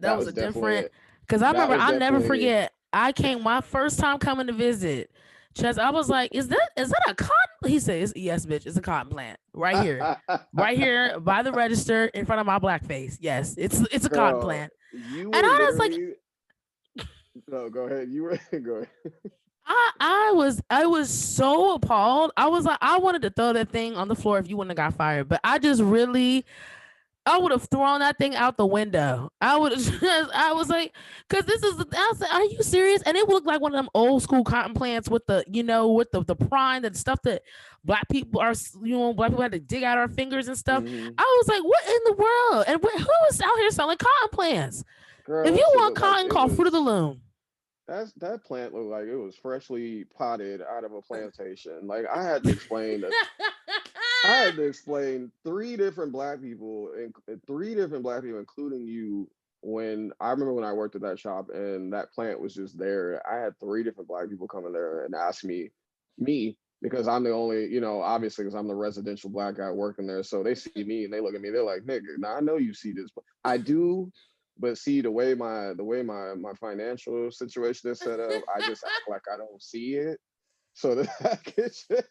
that was was a definitely different. Because I that remember, was I never definitely forget. I came my first time coming to visit. Chess, I was like, "Is that a cotton?" He says, "Yes, bitch, it's a cotton plant right here by the register in front of my black face. Yes, it's a cotton girl, plant." you And were I was like, literally, no, go ahead. You were go ahead. I was so appalled. I was like, I wanted to throw that thing on the floor if you wouldn't have got fired. But I would have thrown that thing out the window. I would have just, I was like, because I was like, are you serious? And it looked like one of them old school cotton plants with the prime, and stuff that black people had to dig out our fingers and stuff. Hmm. I was like, what in the world? And who is out here selling cotton plants? Girl, If that you shit want looked like cotton, it call Fruit of the was Loom. that plant looked like it was freshly potted out of a plantation. Like I had to explain three different black people, including you. When I remember when I worked at that shop and that plant was just there, I had three different black people come in there and ask me, because I'm the only, obviously, because I'm the residential black guy working there. So they see me and they look at me, they're like, nigga, now I know you see this. I do, but see the way my financial situation is set up, I just act like I don't see it. So that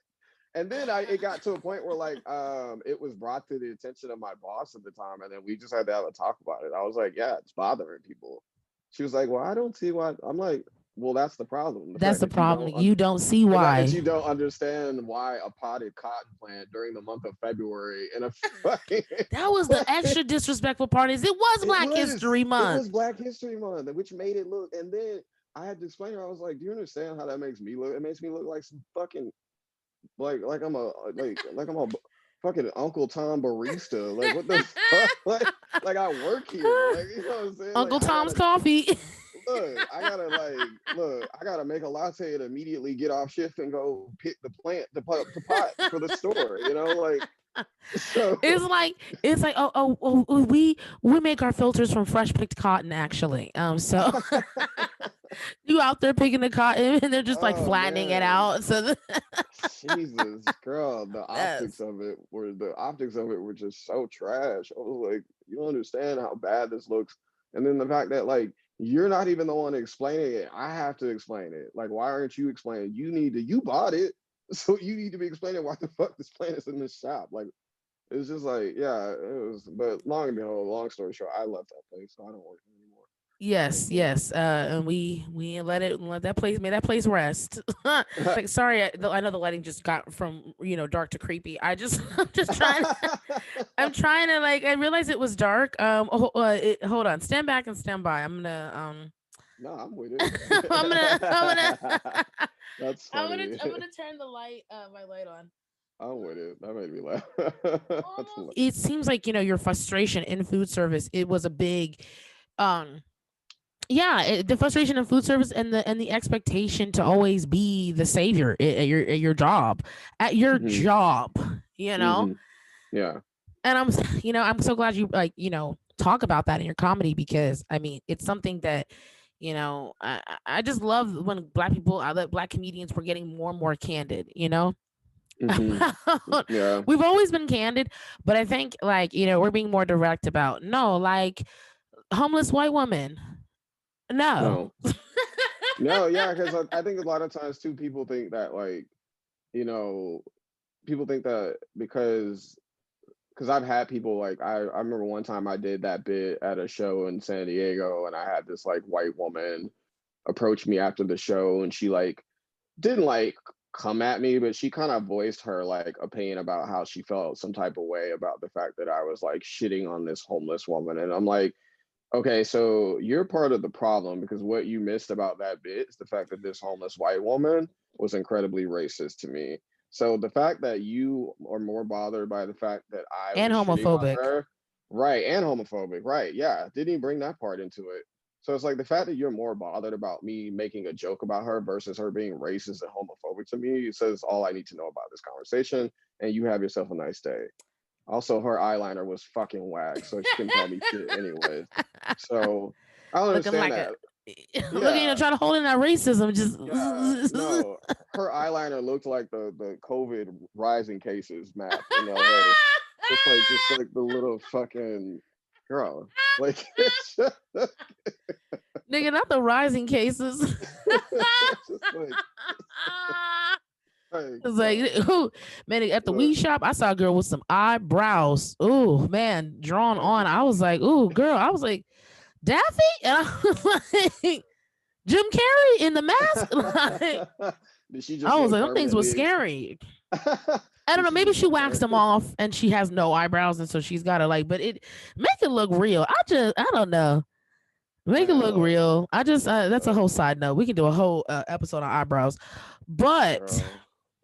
and then it got to a point where like it was brought to the attention of my boss at the time, and then we just had to have a talk about it. I was like, yeah, it's bothering people. She was like, well, I don't see why. I'm like, well, that's the problem. The That's fact the that you problem. don't You don't see the fact that why. you don't understand why a potted cotton plant during the month of February in a fucking That was the extra disrespectful part. Is it was it Black was History it Month. was Black History Month, which made it look. And then I had to explain to her. I was like, do you understand how that makes me look? It makes me look like some fucking like I'm a fucking Uncle Tom barista. Like what the fuck? Like I work here. Like you know what I'm saying? Like Uncle I Tom's gotta Coffee. I gotta make a latte and immediately get off shift and go pick the plant to pot for the store. Like so. It's like oh, we make our filters from fresh picked cotton actually. So you out there picking the cotton and they're just like Oh flattening it man. out. So Jesus, girl, yes, the optics of it were just so trash. I was like, you don't understand how bad this looks. And then the fact that like you're not even the one explaining it. I have to explain it. Like, why aren't you explaining? You bought it. So you need to be explaining why the fuck this plant is in this shop. Like it's just like, yeah, it was, but long story short, I left that place, so I don't work there anymore. yes, yes. And we let that place, may that place rest. Like, sorry, I know the lighting just got from dark to creepy. I'm just trying. I'm trying to like. I realized it was dark. Hold on. Stand back and stand by. I'm gonna No, I'm with it. I'm gonna That's funny. I'm gonna turn the light my light on. I'm with it. That made me laugh. That's It seems like your frustration in food service. It was a big, um, yeah, the frustration in food service and the expectation to always be the savior at your job, at your hmm job. You know, hmm Yeah. and I'm so glad you talk about that in your comedy because I mean it's something that I just love when black comedians were getting more and more candid. hmm Yeah. We've always been candid, but I think like we're being more direct about no, like homeless white woman. No. No. No. Yeah. Because I think a lot of times too, people think that like you know people think that because I've had people like I remember one time I did that bit at a show in San Diego and I had this like white woman approach me after the show and she like didn't like come at me, but she kind of voiced her like opinion about how she felt some type of way about the fact that I was like shitting on this homeless woman. And I'm like, okay, so you're part of the problem because what you missed about that bit is the fact that this homeless white woman was incredibly racist to me. So the fact that you are more bothered by the fact that I And was shitting on homophobic. her, right, and homophobic, right? Yeah, didn't even bring that part into it. So it's like the fact that you're more bothered about me making a joke about her versus her being racist and homophobic to me says all I need to know about this conversation. And you have yourself a nice day. Also, her eyeliner was fucking whack, so she couldn't tell me shit anyways. So I don't Looking understand like a that. looking, Yeah, trying to hold in that racism. yeah, Just no, her eyeliner looked like the COVID rising cases map in LA. Just like the little fucking girl. Like it's nigga, not the rising cases. just like It's like, ooh, man, at the look, weed shop, I saw a girl with some eyebrows. Ooh, man, drawn like on. I was like, ooh, girl. I was like, Daffy? And I was like, Jim Carrey in the mask? Like, did she just I was look like, them things was permanently scary. I don't did know. she Maybe just she look waxed them off and she has no eyebrows, and so she's got to like, but it make it look real. I don't know. Make it man, look look, real. I just, that's a look, whole side note. We can do a whole episode on eyebrows. But,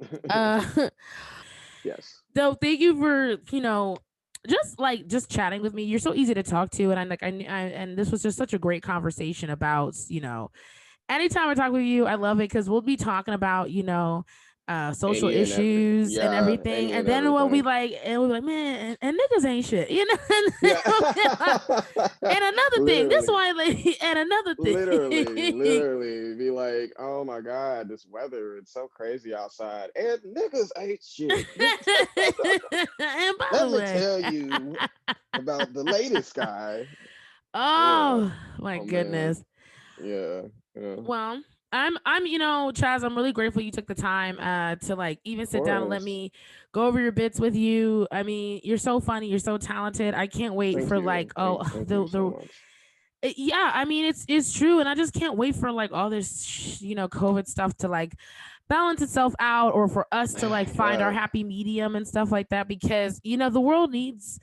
girl. uh, Yes. so thank you for, just chatting with me. You're so easy to talk to. And and this was just such a great conversation about, anytime I talk with you, I love it because we'll be talking about, social Any and every issues and yeah, everything, any and and then everything. we'll be like, man, and niggas ain't shit, Yeah. And another thing, this Literally. why, like, and another Literally, thing, literally be like, oh my God, this weather, it's so crazy outside. And niggas ain't shit. and by Let the me way, tell you about the latest guy. Yeah. oh my Oh man. goodness. Yeah. Yeah. Well, I'm, Chaz, I'm really grateful you took the time to like even Of sit down and let course. me go over your bits with you. I mean, you're so funny, you're so talented. I can't wait Thank for you. like, oh, Thank you so the much. yeah, I mean it's true, and I just can't wait for like all this COVID stuff to like balance itself out, or for us to like find our Yeah. happy medium and stuff like that, because the world needs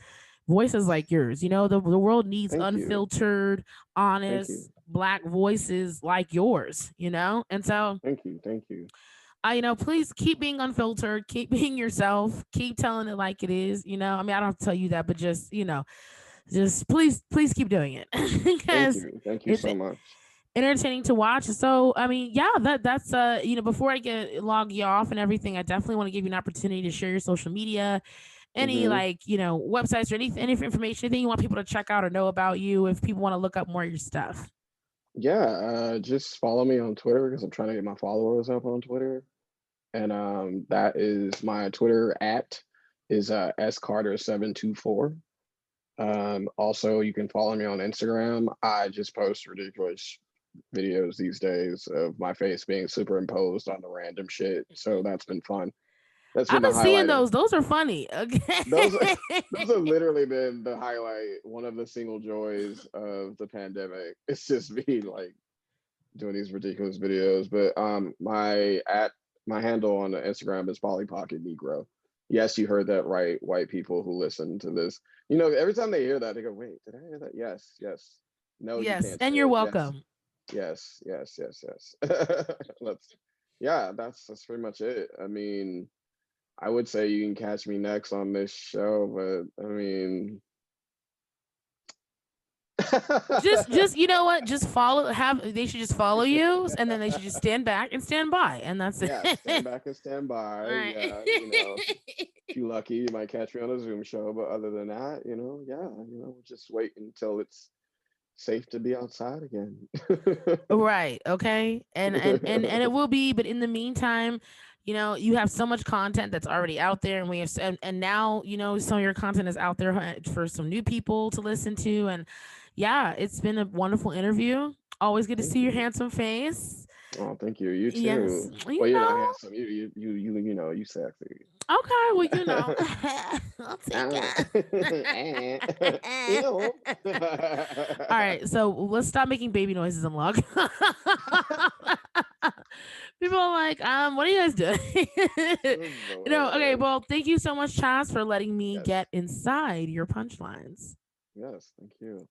voices like yours. The world needs Thank you. unfiltered, Thank you. honest black voices like yours, and so Thank you. Thank you. please keep being unfiltered, keep being yourself, keep telling it like it is. I mean, I don't have to tell you that, but just please keep doing it Thank because you. Thank you it's so much. entertaining to watch. So I mean, yeah, that's before I get log you off and everything, I definitely want to give you an opportunity to share your social media, any Hmm. like websites or any information, anything you want people to check out or know about you, if people want to look up more of your stuff. Yeah, just follow me on Twitter because I'm trying to get my followers up on Twitter. And that is my Twitter at is scarter724. Also, you can follow me on Instagram. I just post ridiculous videos these days of my face being superimposed on the random shit. So that's been fun. That's I've been the been seeing highlight of those are funny. those. Okay. Those have literally been the highlight, one of the single joys of the pandemic. It's just me like doing these ridiculous videos. But my handle on the Instagram is Polly Pocket Negro. Yes, you heard that right, white people who listen to this. Every time they hear that, they go, wait, did I hear that? Yes, yes. No, you Yes, can't say and you're it. Yes, welcome. yes, yes, yes, yes. That's pretty much it. I mean, I would say you can catch me next on this show, but I mean Just you know what? Just follow. They should just follow you, and then they should just stand back and stand by, and that's it. yeah, stand back and stand All by. right. Yeah, if you're lucky, you might catch me on a Zoom show. But other than that, yeah, just wait until it's safe to be outside again. Right. Okay. And it will be, but in the meantime, you have so much content that's already out there, and we have, and now, some of your content is out there for some new people to listen to, and yeah, it's been a wonderful interview. Always good to Thank see your you. handsome face. Oh, thank you. You Yes. too. Well, you're not handsome. You sexy. Okay. Well, Yeah. I'll take Ah. it. Ew. All right, so let's stop making baby noises and log. People are like, what are you guys doing? This is Okay, hilarious. well, thank you so much, Chaz, for letting me Yes. get inside your punchlines. Yes. Thank you.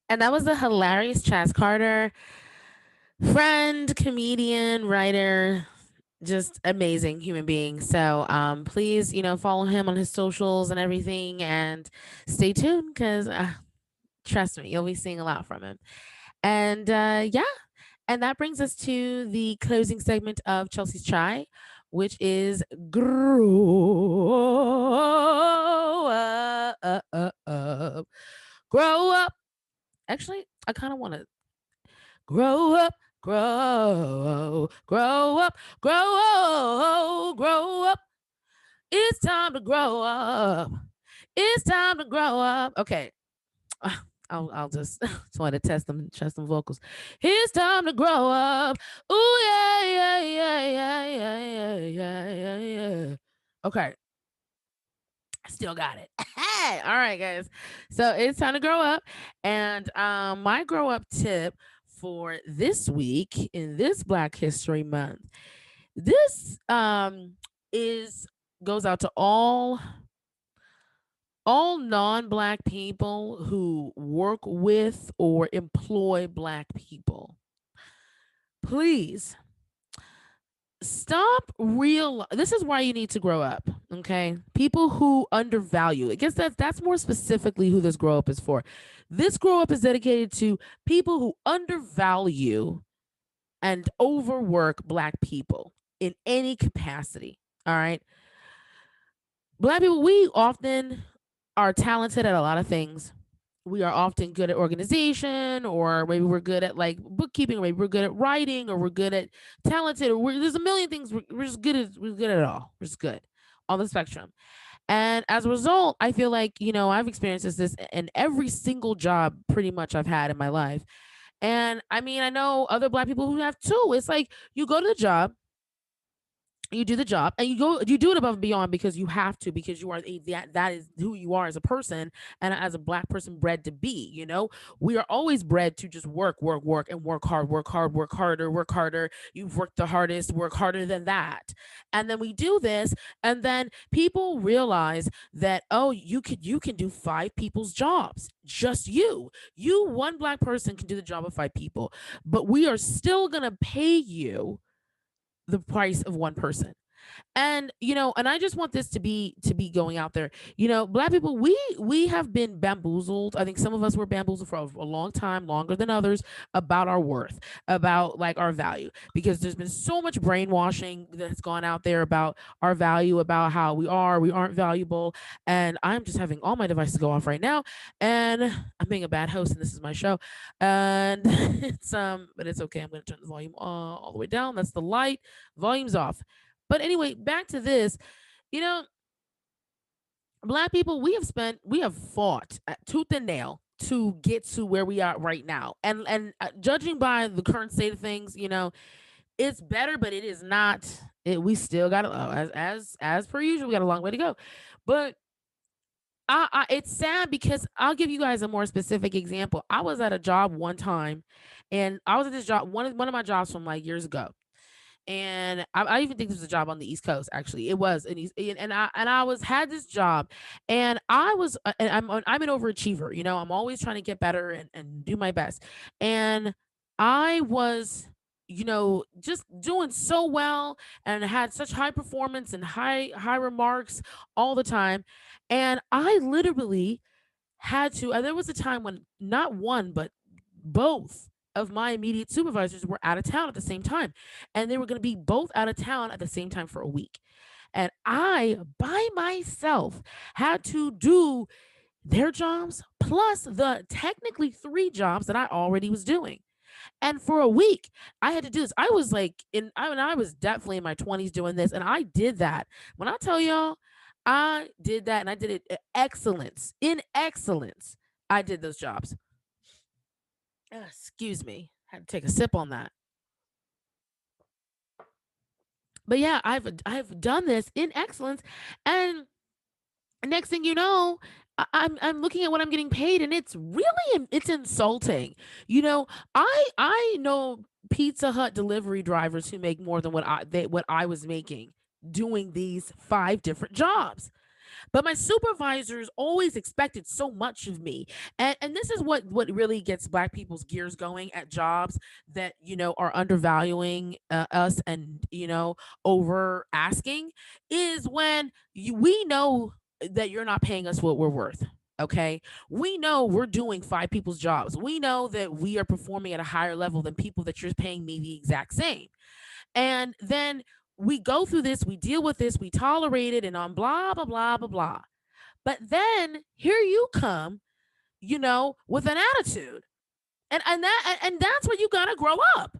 And that was the hilarious Chaz Carter. friend, comedian, writer, just amazing human being. So please, follow him on his socials and everything and stay tuned because trust me, you'll be seeing a lot from him. And yeah, and that brings us to the closing segment of Chelsea's Chai, which is grow up. Grow up. Actually, I kind of want to grow up, grow up, grow up. It's time to grow up. It's time to grow up. Okay, I'll just want to test them vocals. It's time to grow up. Ooh yeah yeah yeah yeah yeah yeah yeah yeah yeah. Okay, I still got it. All right, guys. So it's time to grow up, and my grow up tip for this week in this Black History Month. This is goes out to all non-black people who work with or employ black people. Please stop real this is why you need to grow up, okay? People who undervalue. I guess that's more specifically who this grow up is for. This grow up is dedicated to people who undervalue and overwork black people in any capacity. All right. Black people, we often are talented at a lot of things. We are often good at organization, or maybe we're good at like bookkeeping, or maybe we're good at writing, or we're good at talented, or there's a million things we're just good at. We're good at it all. We're just good on the spectrum. And as a result, I feel like, I've experienced this in every single job pretty much I've had in my life. And I mean, I know other black people who have too. It's like you go to the job, you do the job, and you do it above and beyond because you have to, because you are that is who you are as a person, and as a black person bred to be. We are always bred to just work and work hard, work harder. You've worked the hardest, work harder than that. And then we do this, and then people realize that, oh, you can do five people's jobs. Just you one black person can do the job of five people, but we are still going to pay you the price of one person. And and I just want this to be going out there. Black people, we have been bamboozled. I think some of us were bamboozled for a long time, longer than others, about our worth, about like our value, because there's been so much brainwashing that's gone out there about our value, about how we aren't valuable. And I'm just having all my devices go off right now, and I'm being a bad host, and this is my show. And but it's okay. I'm going to turn the volume all the way down. That's the light. Volume's off. But anyway, back to this. You know, black people, we have fought tooth and nail to get to where we are right now. And judging by the current state of things, it's better, but it is not. We still got as per usual, we got a long way to go. But it's sad because I'll give you guys a more specific example. I was at a job one time, and I was at this job one of my jobs from like years ago, and I even think this was a job on the East Coast. Actually, it was in East, and I was had this job, and I was and I'm an overachiever. I'm always trying to get better and do my best, and I was just doing so well and had such high performance and high remarks all the time, and I literally had to. And there was a time when not one but both of my immediate supervisors were out of town at the same time, and they were going to be both out of town at the same time for a week, and I by myself had to do their jobs plus the technically three jobs that I already was doing. And for a week I had to do this. I was like I was definitely in my 20s doing this, and I did that. When I tell y'all, I did that, and I did it in excellence. I did those jobs. Excuse me. Had to take a sip on that. But yeah, I've done this in excellence, and next thing you know, I'm looking at what I'm getting paid, and it's insulting. I know Pizza Hut delivery drivers who make more than what I was making doing these five different jobs. But my supervisors always expected so much of me. And this is what really gets black people's gears going at jobs that, are undervaluing us and, over asking, is when we know that you're not paying us what we're worth. Okay. We know we're doing five people's jobs. We know that we are performing at a higher level than people that you're paying me the exact same. And then we go through this, we deal with this, we tolerate it, and on blah, blah, blah, blah, blah. But then here you come, with an attitude. And that's where you gotta grow up.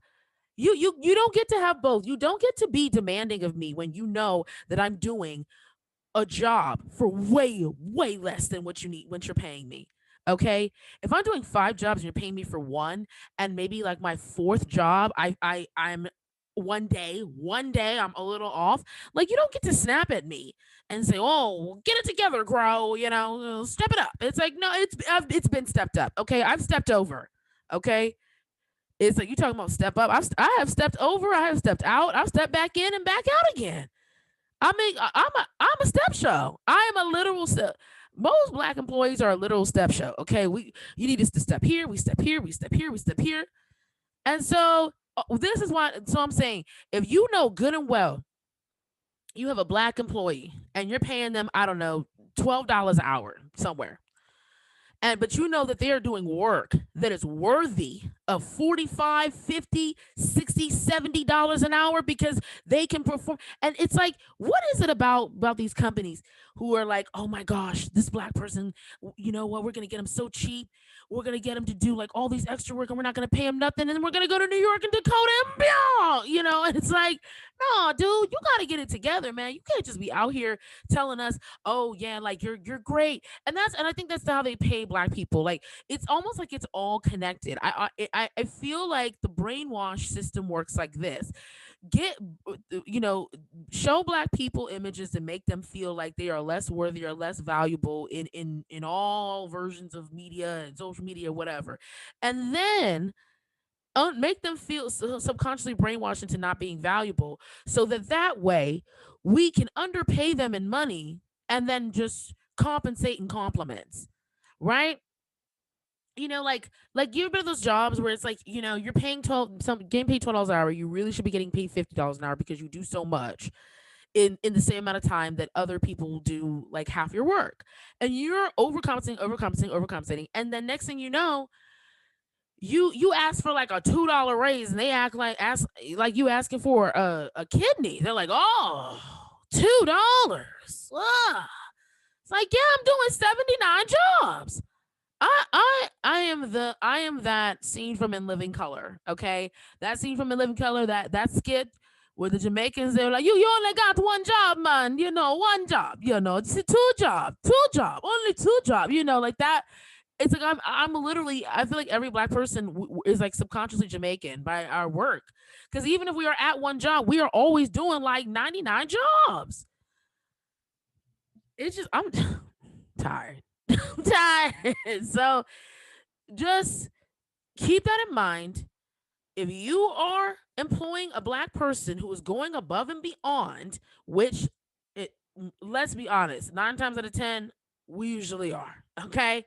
You don't get to have both. You don't get to be demanding of me when you know that I'm doing a job for way, way less than what you need when you're paying me. Okay. If I'm doing five jobs and you're paying me for one, and maybe like my fourth job, I'm one day I'm a little off. Like, you don't get to snap at me and say, "Oh, get it together, grow." Step it up. It's like, no, it's been stepped up. Okay, I've stepped over. Okay, it's like, you talking about step up. I have stepped over. I have stepped out. I've stepped back in and back out again. I mean, I'm a step show. I am a literal step. Most black employees are a literal step show. Okay, you need us to step here. We step here. We step here. We step here. And so this is why. So I'm saying, if you know good and well, you have a black employee and you're paying them, I don't know, $12 an hour somewhere, but you know that they are doing work that is worthy of 45, 50, 60, $70 an hour, because they can perform. And it's like, what is it about these companies who are like, "Oh my gosh, this black person, you know what, we're going to get him so cheap. We're going to get him to do like all these extra work, and we're not going to pay him nothing, and then we're going to go to New York and Dakota and blah," and it's like, no, dude, you got to get it together, man. You can't just be out here telling us, "Oh yeah, like you're great." And I think that's how they pay black people. Like, it's almost like it's all connected. I feel like the brainwash system works like this: get you know show black people images to make them feel like they are less worthy or less valuable in all versions of media and social media, whatever, and then make them feel subconsciously brainwashed into not being valuable, so that way we can underpay them in money and then just compensate in compliments, right? Like you've been to those jobs where it's like, you're paying 12, some getting paid $12 an hour. You really should be getting paid $50 an hour because you do so much in the same amount of time that other people do like half your work. And you're overcompensating. And then next thing you know, you ask for like a $2 raise, and they ask like you asking for a kidney. They're like, "Oh, $2. It's like, yeah, I'm doing 79 jobs. I am that scene from In Living Color. Okay, that scene from In Living Color, that skit where the Jamaicans, they're like, you only got one job, man. One job. It's a two job, only two job. Like that. It's like I'm literally, I feel like every black person is like subconsciously Jamaican by our work, because even if we are at one job, we are always doing like 99 jobs. It's just, I'm tired. I'm tired. So just keep that in mind. If you are employing a black person who is going above and beyond, which let's be honest, 9 times out of 10, we usually are. Okay.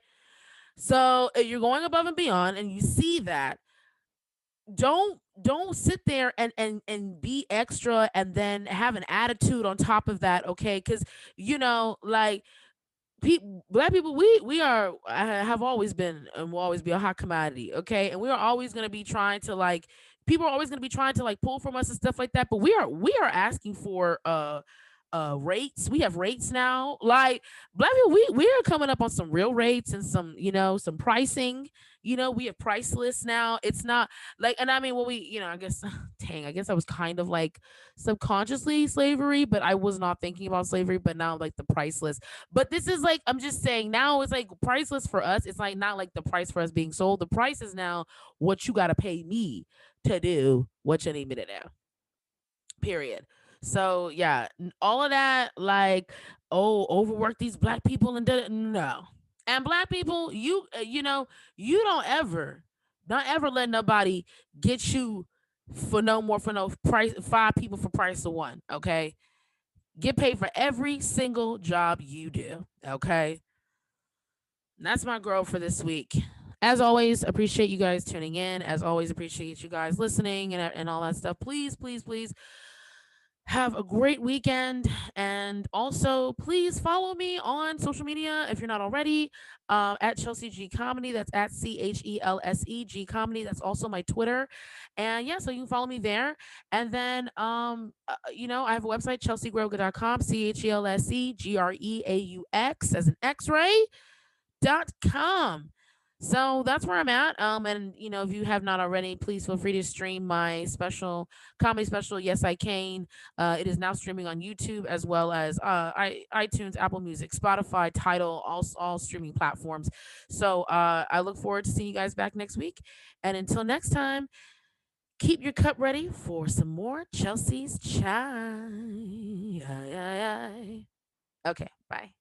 So if you're going above and beyond and you see that, don't sit there and be extra and then have an attitude on top of that. Okay. Because, like, black people, we are, have always been and will always be a hot commodity. Okay, and we are always going to be trying to, like, people are always going to be trying to like pull from us and stuff like that, but we are asking for rates. We have rates now. Like, black people, we are coming up on some real rates and some pricing. We have price lists now. It's not like, and I mean, well, I guess dang, I guess I was kind of like subconsciously slavery, but I was not thinking about slavery. But now, like, the price list. But this is like, I'm just saying, now it's like priceless for us. It's like not like the price for us being sold. The price is now what you got to pay me to do what you need me to do. Period. So yeah, all of that, like, oh, overwork these black people and no. And black people, you don't ever, not ever let nobody get you for no more, for no price, five people for price of one. Okay, Get paid for every single job you do. Okay. And that's my girl for this week. As always, appreciate you guys tuning in. As always, appreciate you guys listening and all that stuff. Please, please, please have a great weekend. And also, please follow me on social media if you're not already, at Chelsea G Comedy. That's at CHELSE G Comedy. That's also my Twitter. And yeah, so you can follow me there. And then, I have a website, chelseagreaux.com, CHELSEGREAUX as an X ray.com. So that's where I'm at. And if you have not already, please feel free to stream my special comedy special. Yes, I can. It is now streaming on YouTube as well as iTunes, Apple Music, Spotify, Tidal, all streaming platforms. So I look forward to seeing you guys back next week. And until next time, keep your cup ready for some more Chelsea's chai. Okay, bye.